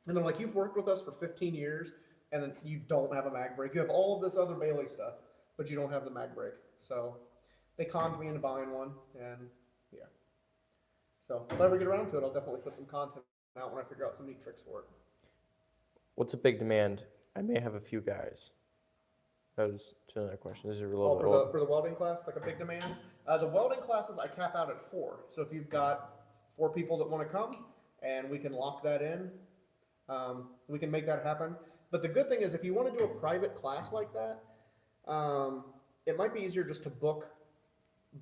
And they're like, you've worked with us for 15 years, and then you don't have a mag brake. You have all of this other Bailey stuff, but you don't have the mag brake. So they conned me into buying one, and yeah. So if I ever get around to it, I'll definitely put some content out when I figure out some neat tricks for it. What's a big demand? I may have a few guys. That was another question. This is a little Oh, bit old. for the welding class, like a big demand? The welding classes, I cap out at 4. So if you've got 4 people that want to come, and we can lock that in, we can make that happen. But the good thing is, if you want to do a private class like that, it might be easier just to book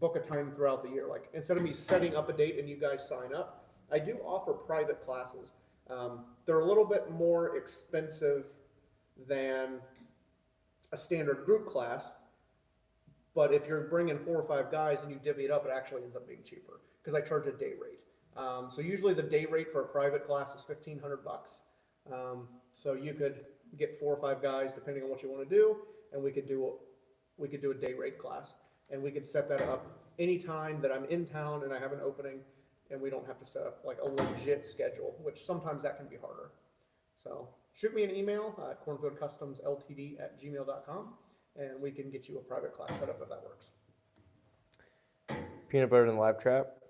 a time throughout the year. Like, instead of me setting up a date and you guys sign up, I do offer private classes. They're a little bit more expensive than a standard group class, but if you're bringing 4 or 5 guys and you divvy it up, it actually ends up being cheaper because I charge a day rate. So usually the day rate for a private class is $1,500. So you could get 4 or 5 guys depending on what you want to do, and we could do a day rate class, and we could set that up anytime that I'm in town and I have an opening, and we don't have to set up like a legit schedule, which sometimes that can be harder. So shoot me an email at cornfieldcustomsltd@gmail.com, and we can get you a private class set up if that works. Peanut butter in the live trap.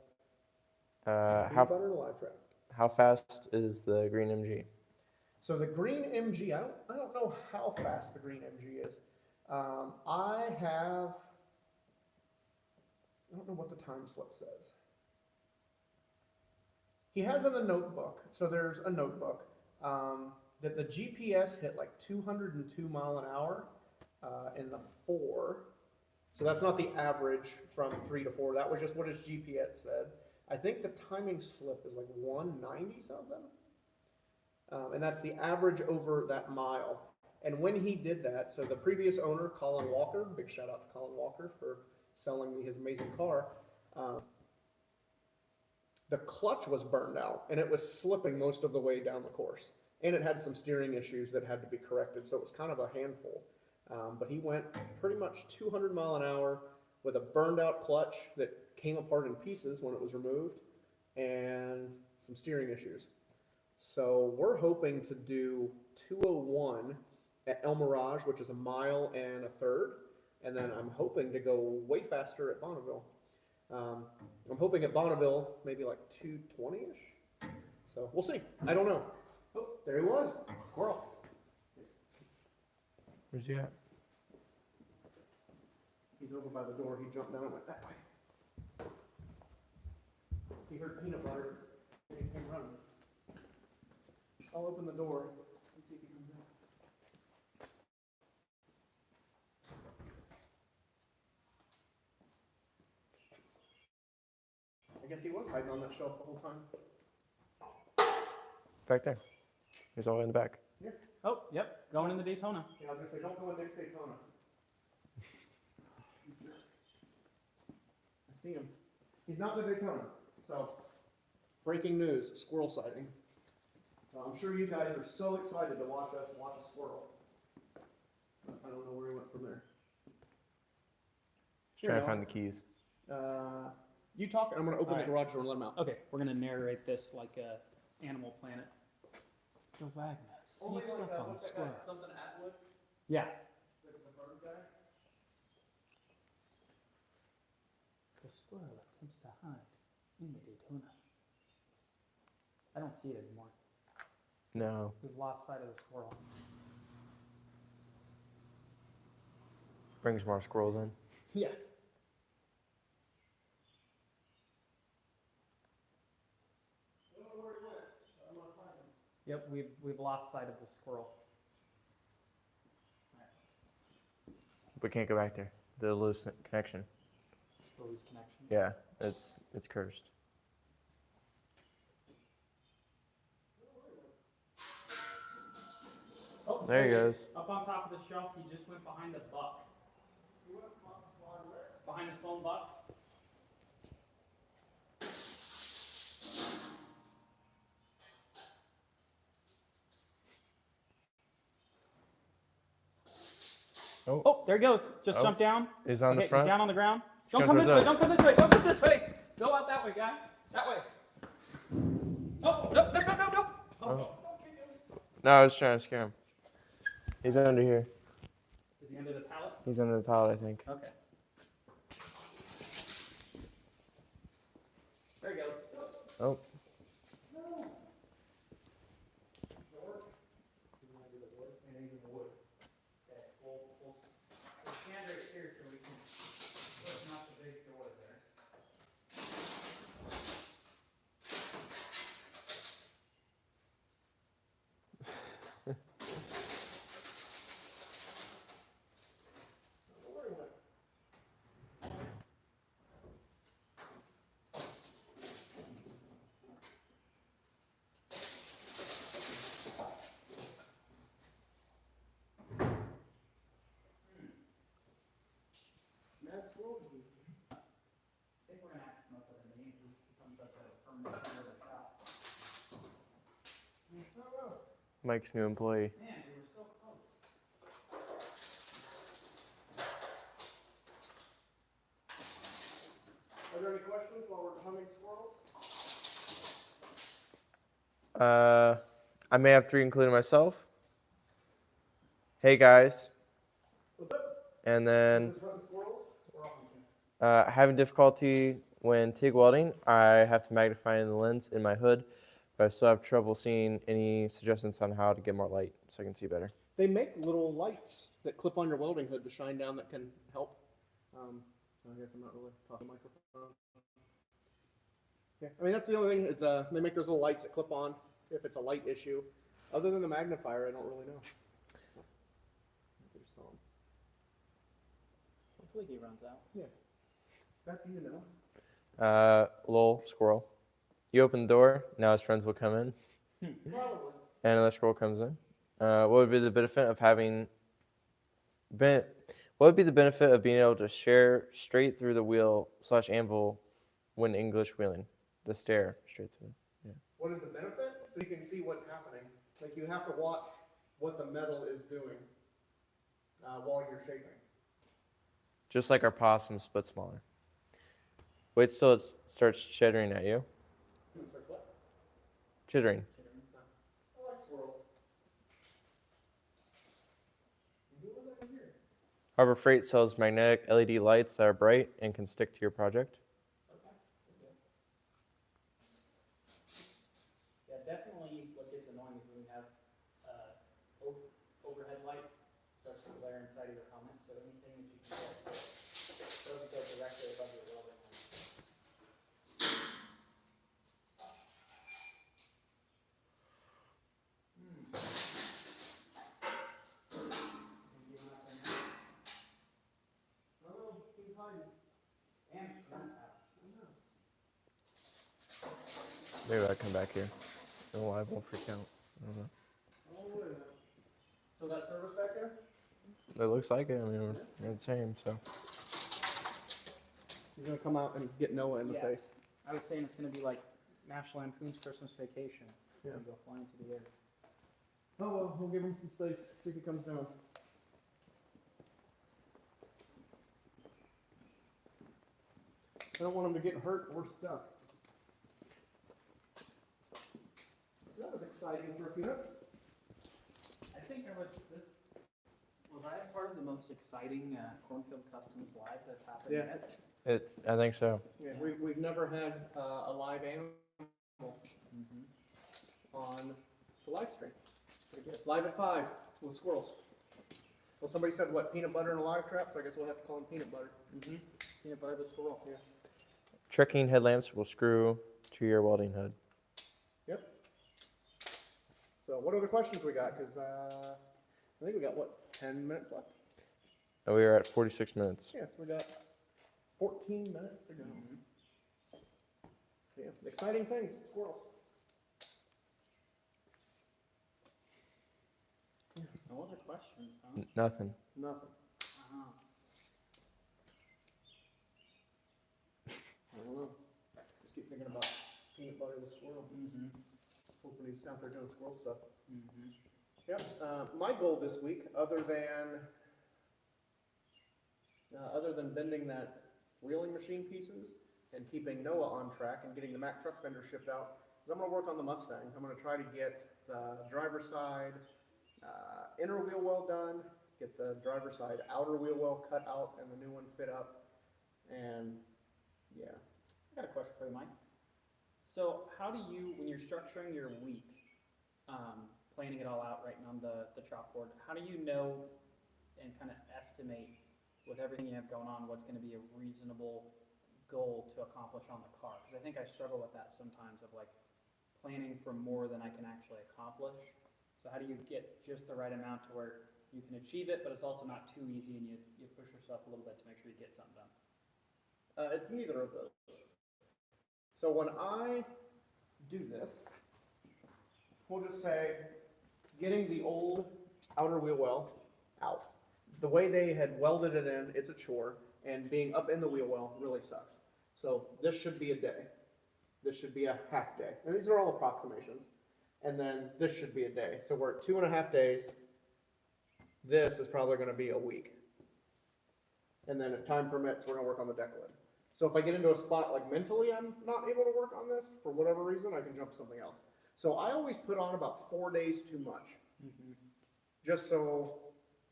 Peanut butter in a live trap. How fast is the green MG? So the green MG, I don't know how fast the green MG is. I don't know what the time slip says. He has in the notebook, so there's a notebook, that the GPS hit like 202 mile an hour in the 4. So that's not the average from 3 to 4. That was just what his GPS said. I think the timing slip is like 190 something. And that's the average over that mile. And when he did that, so the previous owner, Colin Walker, big shout out to Colin Walker for selling me his amazing car, the clutch was burned out and it was slipping most of the way down the course. And it had some steering issues that had to be corrected, so it was kind of a handful. But he went pretty much 200 mile an hour with a burned out clutch that came apart in pieces when it was removed, and some steering issues. So we're hoping to do 201 at El Mirage, which is 1 1/3 miles, and then I'm hoping to go way faster at Bonneville. I'm hoping at Bonneville, maybe like 220-ish. So we'll see. I don't know. Oh, there he was. Squirrel. Where's he at? He's over by the door. He jumped down and went that way. He heard peanut butter. And he came running. I'll open the door and see if he comes in. I guess he was hiding on that shelf the whole time. Back there. He's all in the back. Here. Oh, yep, going in the Daytona. Yeah, I was gonna say, don't go in next Daytona. I see him. He's not the Daytona. So, breaking news, squirrel sighting. I'm sure you guys are so excited to watch us watch a squirrel. I don't know where he went from there. Trying to find the keys. You talk, and I'm going to open the garage door and let him out. Okay, we're gonna narrate this like Animal Planet. The Wagner sneaks up on the squirrel. Something Atwood? Yeah. The bird guy? The squirrel attempts to hide in the Daytona. I don't see it anymore. No. We've lost sight of the squirrel. Bring some more squirrels in. Yeah. Yep, we've lost sight of the squirrel. All right, We can't go back there. The loose connection. let's lose connection. Yeah, it's cursed. Oh, There he goes. Up on top of the shelf, he just went behind the buck. Behind the foam buck. Oh, there he goes. Just Oh. jump down. He's on Okay, the front. He's down on the ground. Don't He's come going this way. towards Don't come this way. Don't come this way. Go out that way, guy. That way. Oh, no, no, no, no, no. Oh. No, I was trying to scare him. He's under here. Is he under the pallet? He's under the pallet, I think. Okay. There he goes. Oh. We'll stand right here so we can open up the big door there. Mad squirrel disease. I think we're gonna have to come up with a name who becomes like a permanent member of the shop. Mike's new employee. Man, we were so close. Are there any questions while we're humming squirrels? I may have three, including myself. Hey guys. What's up? And then Just hunting squirrels? having difficulty when TIG welding. I have to magnify in the lens in my hood, but I still have trouble seeing. Any suggestions on how to get more light so I can see better? They make little lights that clip on your welding hood to shine down that can help. I guess I'm not really talking microphone. Yeah, I mean, that's the only thing is they make those little lights that clip on if it's a light issue. Other than the magnifier, I don't really know. There's some. Hopefully he runs out. Yeah. That do you know? Lol, squirrel. You open the door, now his friends will come in, Probably. and another squirrel comes in. What would be the benefit of having what would be the benefit of being able to share straight through the wheel / anvil when English wheeling? The stair straight through. Yeah. What is the benefit? So you can see what's happening. Like you have to watch what the metal is doing while you're shaping. Just like our possums, but smaller. Wait till it starts chittering at you. Starts what? Chittering. I like squirrels. Who was I here? Harbor Freight sells magnetic LED lights that are bright and can stick to your project. inside of your helmet, so anything that you can get doesn't go directly above your welding line. Oh, he's hiding. And Prince out. Maybe I come back here. No, I won't freak out. I don't know. Oh, wait a minute. So that service back there? It looks like it. I mean, we're the same, so. He's gonna come out and get Noah in the Yeah. face. I was saying it's gonna be like National Lampoon's Christmas Vacation. Yeah. And go flying through the air. Oh, well, we'll give him some space, see if he comes down. I don't want him to get hurt or stuck. So that was exciting for a peanut. I think I was I part of the most exciting Cornfield Customs live that's happened Yeah. yet? I think so. Yeah, we've never had a live animal on the live stream. Pretty good. Live at 5 with squirrels. Well, somebody said, what, peanut butter in a live trap? So I guess we'll have to call him peanut butter. Peanut butter the squirrel. Yeah. Trekking headlamps will screw to your welding hood. Yep. So what other questions we got? Because I think we got, what, 10 minutes left? And we are at 46 minutes. Yes, we got 14 minutes to go. Yeah, exciting things, squirrels. No other questions, huh? Nothing. Nothing. Uh-huh. I don't know. Just keep thinking about peanut butter the squirrel. Hoping he's out there doing squirrel stuff. Yep. My goal this week, other than bending that reeling machine pieces and keeping Noah on track and getting the Mack truck fender shipped out, is I'm going to work on the Mustang. I'm going to try to get the driver's side inner wheel well done, get the driver's side outer wheel well cut out and the new one fit up, and yeah. I got a question for you, Mike. So how do you, when you're structuring your week, planning it all out, writing on the chalkboard, how do you know and kind of estimate with everything you have going on what's going to be a reasonable goal to accomplish on the car? Because I think I struggle with that sometimes of like planning for more than I can actually accomplish. So how do you get just the right amount to where you can achieve it, but it's also not too easy and you push yourself a little bit to make sure you get something done? It's neither of those. So when I do this, we'll just say getting the old outer wheel well out. The way they had welded it in, it's a chore, and being up in the wheel well really sucks. So this should be a day. This should be a half day. And these are all approximations. And then this should be a day. So we're at 2.5 days. This is probably going to be a week. And then if time permits, we're going to work on the deck lid. So if I get into a spot like mentally I'm not able to work on this, for whatever reason, I can jump to something else. So I always put on about 4 days too much. Just so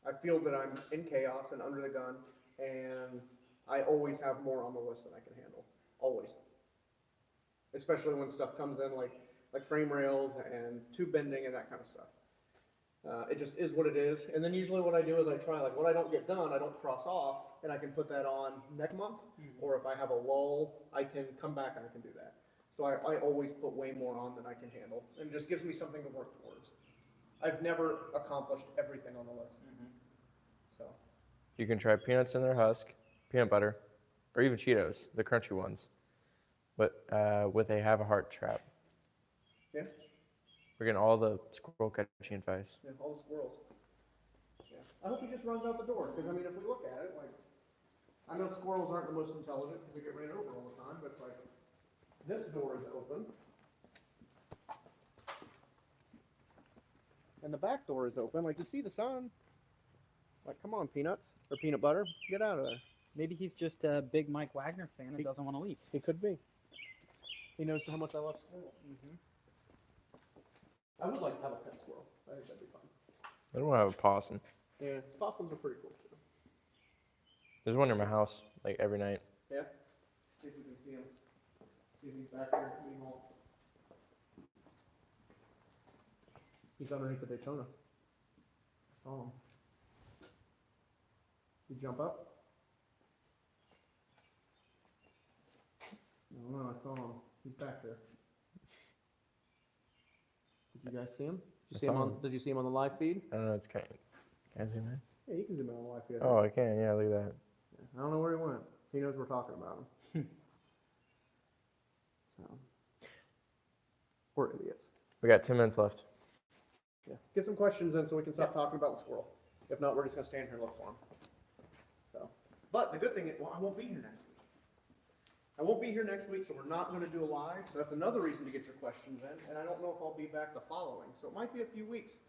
I feel that I'm in chaos and under the gun, and I always have more on the list than I can handle. Always. Especially when stuff comes in like frame rails and tube bending and that kind of stuff. It just is what it is. And then usually what I do is I try, like what I don't get done, I don't cross off, and I can put that on next month. Or if I have a lull, I can come back and I can do that. So I always put way more on than I can handle. And it just gives me something to work towards. I've never accomplished everything on the list. So You can try peanuts in their husk, peanut butter, or even Cheetos, the crunchy ones, but with a have a heart trap. yeah, We're getting all the squirrel catching advice. yeah, all the squirrels. Yeah. I hope he just runs out the door, because I mean, if we look at it, like, I know squirrels aren't the most intelligent because they get ran over all the time, but like, this door is open. And the back door is open. Like, you see the sun. Like, come on, peanuts or peanut butter, get out of there. Maybe he's just a big Mike Wagner fan and doesn't want to leave. He could be. He knows how much I love squirrels. I would like to have a pet squirrel. I think that'd be fun. I don't want to have a possum. Yeah, possums are pretty cool too. There's one in my house, like every night. Yeah? See if we can see him. See if he's back here being all. He's underneath the Daytona. I saw him. You jump up? No, I saw him. He's back there. Did you guys see him? I saw him. Did you see him on the live feed? I don't know. It's kind of. Can I zoom in? Yeah, you can zoom in on the live feed. Oh, I can. Yeah, look at that. I don't know where he went. He knows we're talking about him. So, we're idiots. We got 10 minutes left. Yeah. Get some questions in so we can stop talking about the squirrel. If not, we're just gonna stand here and look for him. So, but the good thing is, well, I won't be here next week. I won't be here next week, so we're not gonna do a live. So that's another reason to get your questions in. And I don't know if I'll be back the following. So it might be a few weeks.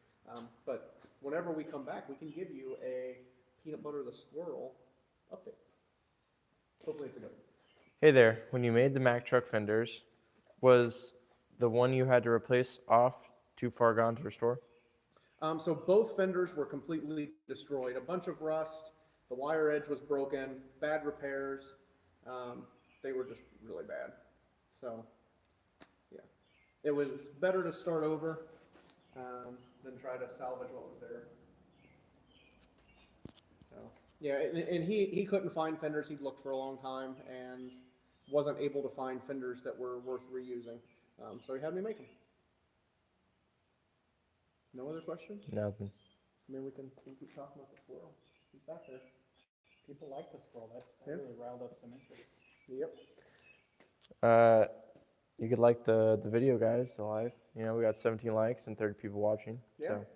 But whenever we come back, we can give you a peanut butter the squirrel update. Hopefully it's a good one. Hey there. When you made the Mack truck fenders, was the one you had to replace off too far gone to restore? So both fenders were completely destroyed. A bunch of rust. The wire edge was broken. Bad repairs. They were just really bad. So, yeah. It was better to start over than try to salvage what was there. So, yeah, and he couldn't find fenders. He'd looked for a long time and wasn't able to find fenders that were worth reusing. So he had me make them. No other questions? Nothing. I mean, we can keep talking about the squirrel. He's back there. People like the squirrel. That Yeah. really riled up some interest. Yep. You could like the video, guys, the live. You know, we got 17 likes and 30 people watching. Yeah. So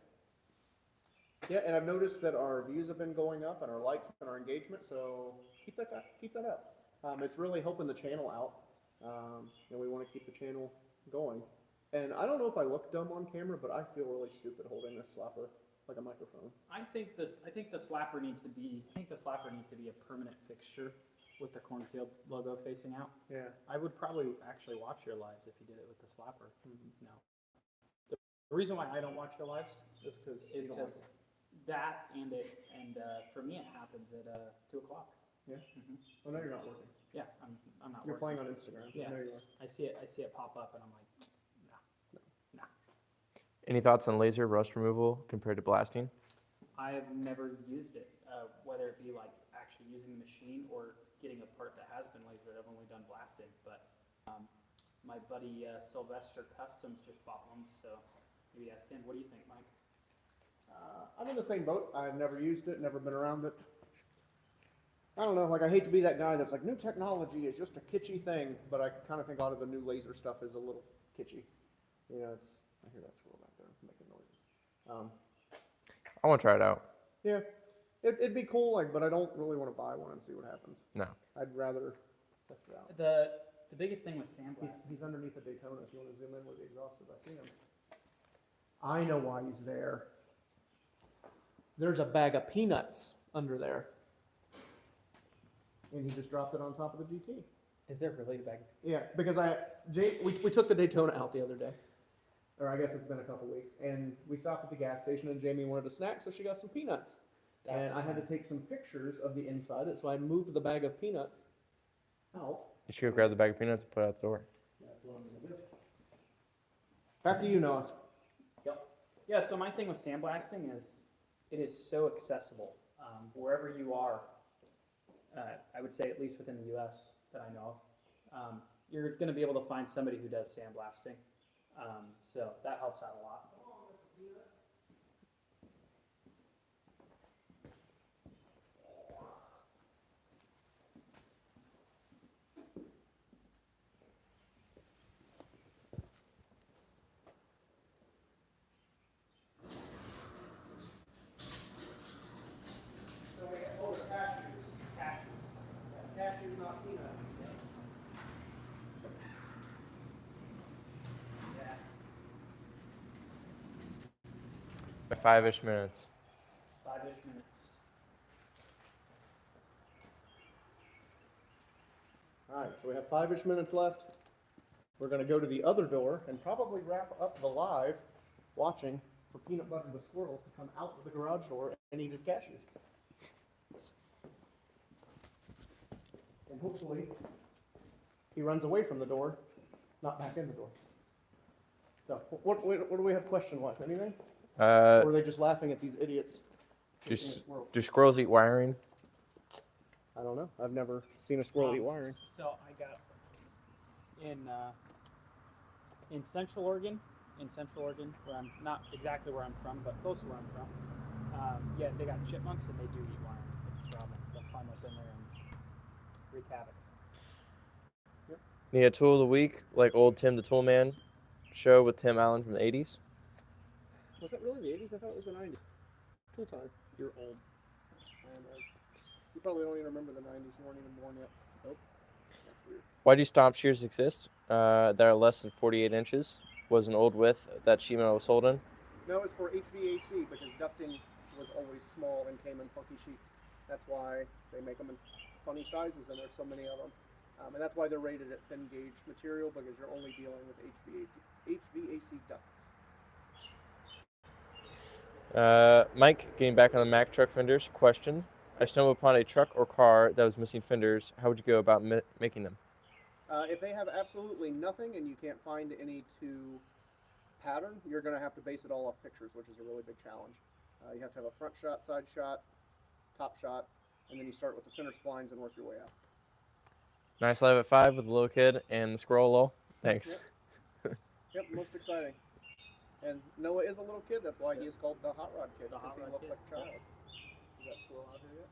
Yeah, and I've noticed that our views have been going up and our likes and our engagement, so keep that up. It's really helping the channel out, and we want to keep the channel going. And I don't know if I look dumb on camera, but I feel really stupid holding this slapper like a microphone. I think the slapper needs to be a permanent fixture with the Cornfield logo facing out. Yeah. I would probably actually watch your lives if you did it with the slapper. No. The reason why I don't watch your lives Just because is because that and for me it happens at 2 o'clock. Yeah. Mm-hmm. Oh, no, you're not working. Yeah, I'm not. You're working. playing on Instagram. Yeah. No, you are. I see it pop up and I'm like, any thoughts on laser rust removal compared to blasting? I have never used it, whether it be like actually using the machine or getting a part that has been lasered. I've only done blasting, but my buddy Sylvester Customs just bought one, so maybe ask him. What do you think, Mike? I'm in the same boat. I've never used it, never been around it. I don't know, like I hate to be that guy that's like, new technology is just a kitschy thing, but I kind of think a lot of the new laser stuff is a little kitschy. You know, I hear that squirrel back there making noises. I want to try it out. Yeah, it'd be cool, like, but I don't really want to buy one and see what happens. No. I'd rather test it out. The biggest thing with sandblasting. He's underneath the Daytona. If you want to zoom in where the exhaust is, I see him. I know why he's there. There's a bag of peanuts under there. And he just dropped it on top of the GT. Is there really a bag? Yeah, because we took the Daytona out the other day. Or I guess it's been a couple weeks. And we stopped at the gas station and Jamie wanted a snack, so she got some peanuts. And I had to take some pictures of the inside, so I moved the bag of peanuts out. You should go grab the bag of peanuts and put it out the door. That's what I'm going to do. Back to you, Noah. Yep. Yeah, so my thing with sandblasting is it is so accessible. Wherever you are, I would say at least within the U.S. that I know of, you're going to be able to find somebody who does sandblasting. So that helps out a lot. So we get over cashews. Cashews, not peanuts. By 5-ish minutes. 5-ish minutes. All right, so we have 5-ish minutes left. We're going to go to the other door and probably wrap up the live watching for Peanut Butter the Squirrel to come out of the garage door and eat his cashews. And hopefully he runs away from the door, not back in the door. So what do we have question-wise? Anything? Or are they just laughing at these idiots? Do, eating a squirrel? do squirrels eat wiring? I don't know. I've never seen a squirrel eat wiring. So I got in Central Oregon, where I'm not exactly where I'm from, but close to where I'm from. Yeah, they got chipmunks and they do eat wiring. It's a problem. They'll climb up in there and wreak havoc. Need a tool of the week, like old Tim the Tool Man show with Tim Allen from the 80s. Was that really the 80s? I thought it was the 90s. Tool time. You're old. I am old. You probably don't even remember the 90s. You weren't even born yet. Nope. That's weird. Why do stomp shears exist that are less than 48 inches? Was an old width that sheet metal was sold in. No, it's for HVAC because ducting was always small and came in funky sheets. That's why they make them in funny sizes, and there's so many of them. And that's why they're rated at thin gauge material, because you're only dealing with HVAC ducts. Mike, getting back on the Mack truck fenders. Question: I stumbled upon a truck or car that was missing fenders. How would you go about making them? If they have absolutely nothing and you can't find any to pattern, you're going to have to base it all off pictures, which is a really big challenge. You have to have a front shot, side shot, top shot, and then you start with the center splines and work your way out. Nice live at 5 with the little kid and the squirrel lol. Thanks. Yep, most exciting. And Noah is a little kid, that's why he is called the Hot Rod Kid, The because Hot he Rod looks Kid. like a child. Is that squirrel out here yet?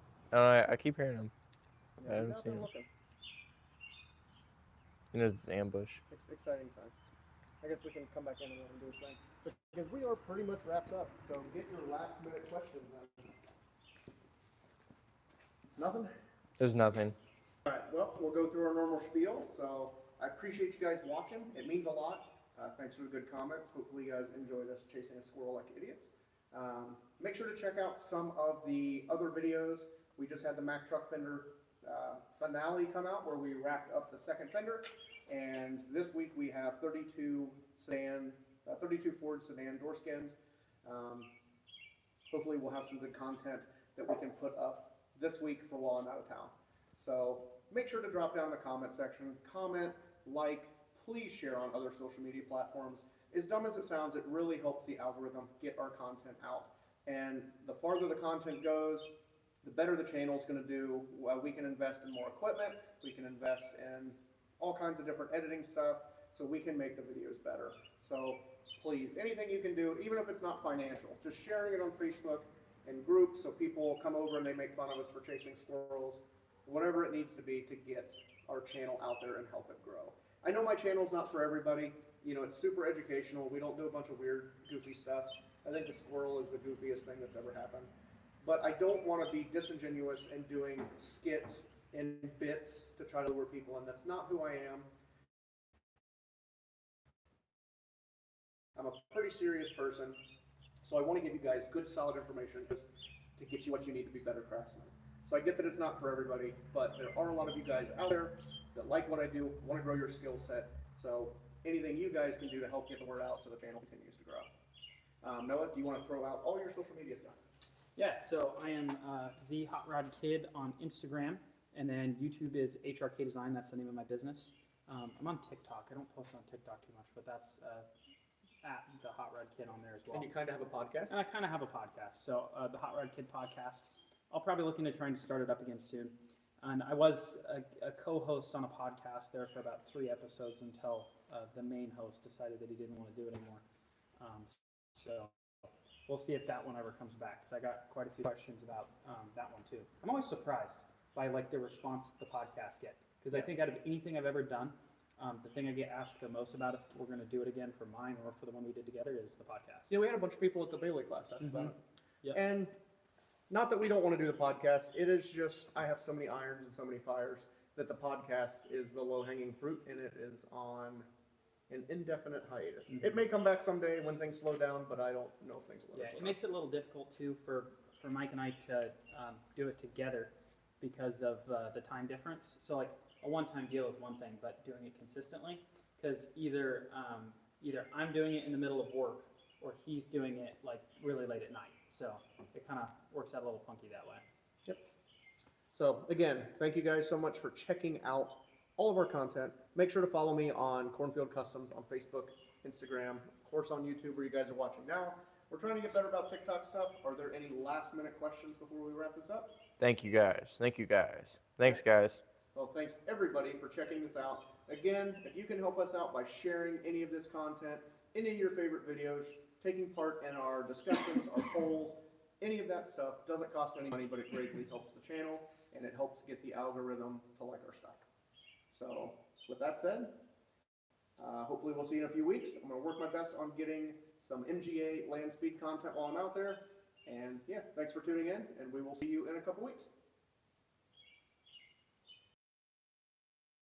I keep hearing him. I Yeah, haven't he's out there seen it. looking. You know, it's an ambush. Exciting time. I guess we can come back in and let him do his thing. Because we are pretty much wrapped up, so get your last minute questions in. Nothing? There's nothing. All right, well, we'll go through our normal spiel. So I appreciate you guys watching. It means a lot. Thanks for the good comments. Hopefully you guys enjoyed us chasing a squirrel like idiots. Make sure to check out some of the other videos. We just had the Mack truck fender finale come out where we wrapped up the second fender. And this week we have 32 Ford sedan door skins. Hopefully we'll have some good content that we can put up this week for while I'm out of town. So make sure to drop down in the comment section, comment, like, please share on other social media platforms. As dumb as it sounds, it really helps the algorithm get our content out. And the farther the content goes, the better the channel is going to do. We can invest in more equipment, we can invest in all kinds of different editing stuff, so we can make the videos better. So please, anything you can do, even if it's not financial, just sharing it on Facebook in groups so people come over and they make fun of us for chasing squirrels, whatever it needs to be to get our channel out there and help it grow. I know my channel's not for everybody. You know, it's super educational. We don't do a bunch of weird, goofy stuff. I think the squirrel is the goofiest thing that's ever happened. But I don't want to be disingenuous in doing skits and bits to try to lure people in. That's not who I am. I'm a pretty serious person, so I want to give you guys good, solid information just to get you what you need to be better craftsmen. So I get that it's not for everybody, but there are a lot of you guys out there that like what I do, want to grow your skill set. So anything you guys can do to help get the word out so the channel continues to grow. Noah, do you want to throw out all your social media stuff? Yeah, so I am the Hot Rod Kid on Instagram, and then YouTube is HRK Design. That's the name of my business. I'm on TikTok. I don't post on TikTok too much, but that's at the Hot Rod Kid on there as well. And you kind of have a podcast? And I kind of have a podcast. So the Hot Rod Kid podcast. I'll probably look into trying to start it up again soon. And I was a co-host on a podcast there for about 3 episodes until the main host decided that he didn't want to do it anymore. So we'll see if that one ever comes back, because I got quite a few questions about that one too. I'm always surprised by like the response the podcast get, because I think out of anything I've ever done, the thing I get asked the most about if we're going to do it again for mine or for the one we did together is the podcast. Yeah, we had a bunch of people at the Bailey class ask about it. Yep. And not that we don't want to do the podcast, it is just, I have so many irons and so many fires that the podcast is the low-hanging fruit, and it is on an indefinite hiatus. It may come back someday when things slow down, but I don't know if things will ever Yeah, slow it down. makes it a little difficult too for Mike and I to do it together because of the time difference. So like a one-time deal is one thing, but doing it consistently, because either I'm doing it in the middle of work or he's doing it like really late at night. So it kind of works out a little funky that way. Yep. So again, thank you guys so much for checking out all of our content. Make sure to follow me on Cornfield Customs on Facebook, Instagram, of course on YouTube where you guys are watching now. we're trying to get better about TikTok stuff. Are there any last minute questions before we wrap this up? Thank you guys. Thank you guys. Thanks, guys. Well, thanks everybody for checking this out. Again, if you can help us out by sharing any of this content, any of your favorite videos, taking part in our discussions, our polls, any of that stuff doesn't cost any money, but it greatly helps the channel and it helps get the algorithm to like our stuff. So with that said, hopefully we'll see you in a few weeks. I'm going to work my best on getting some MGA land speed content while I'm out there. And yeah, thanks for tuning in, and we will see you in a couple weeks.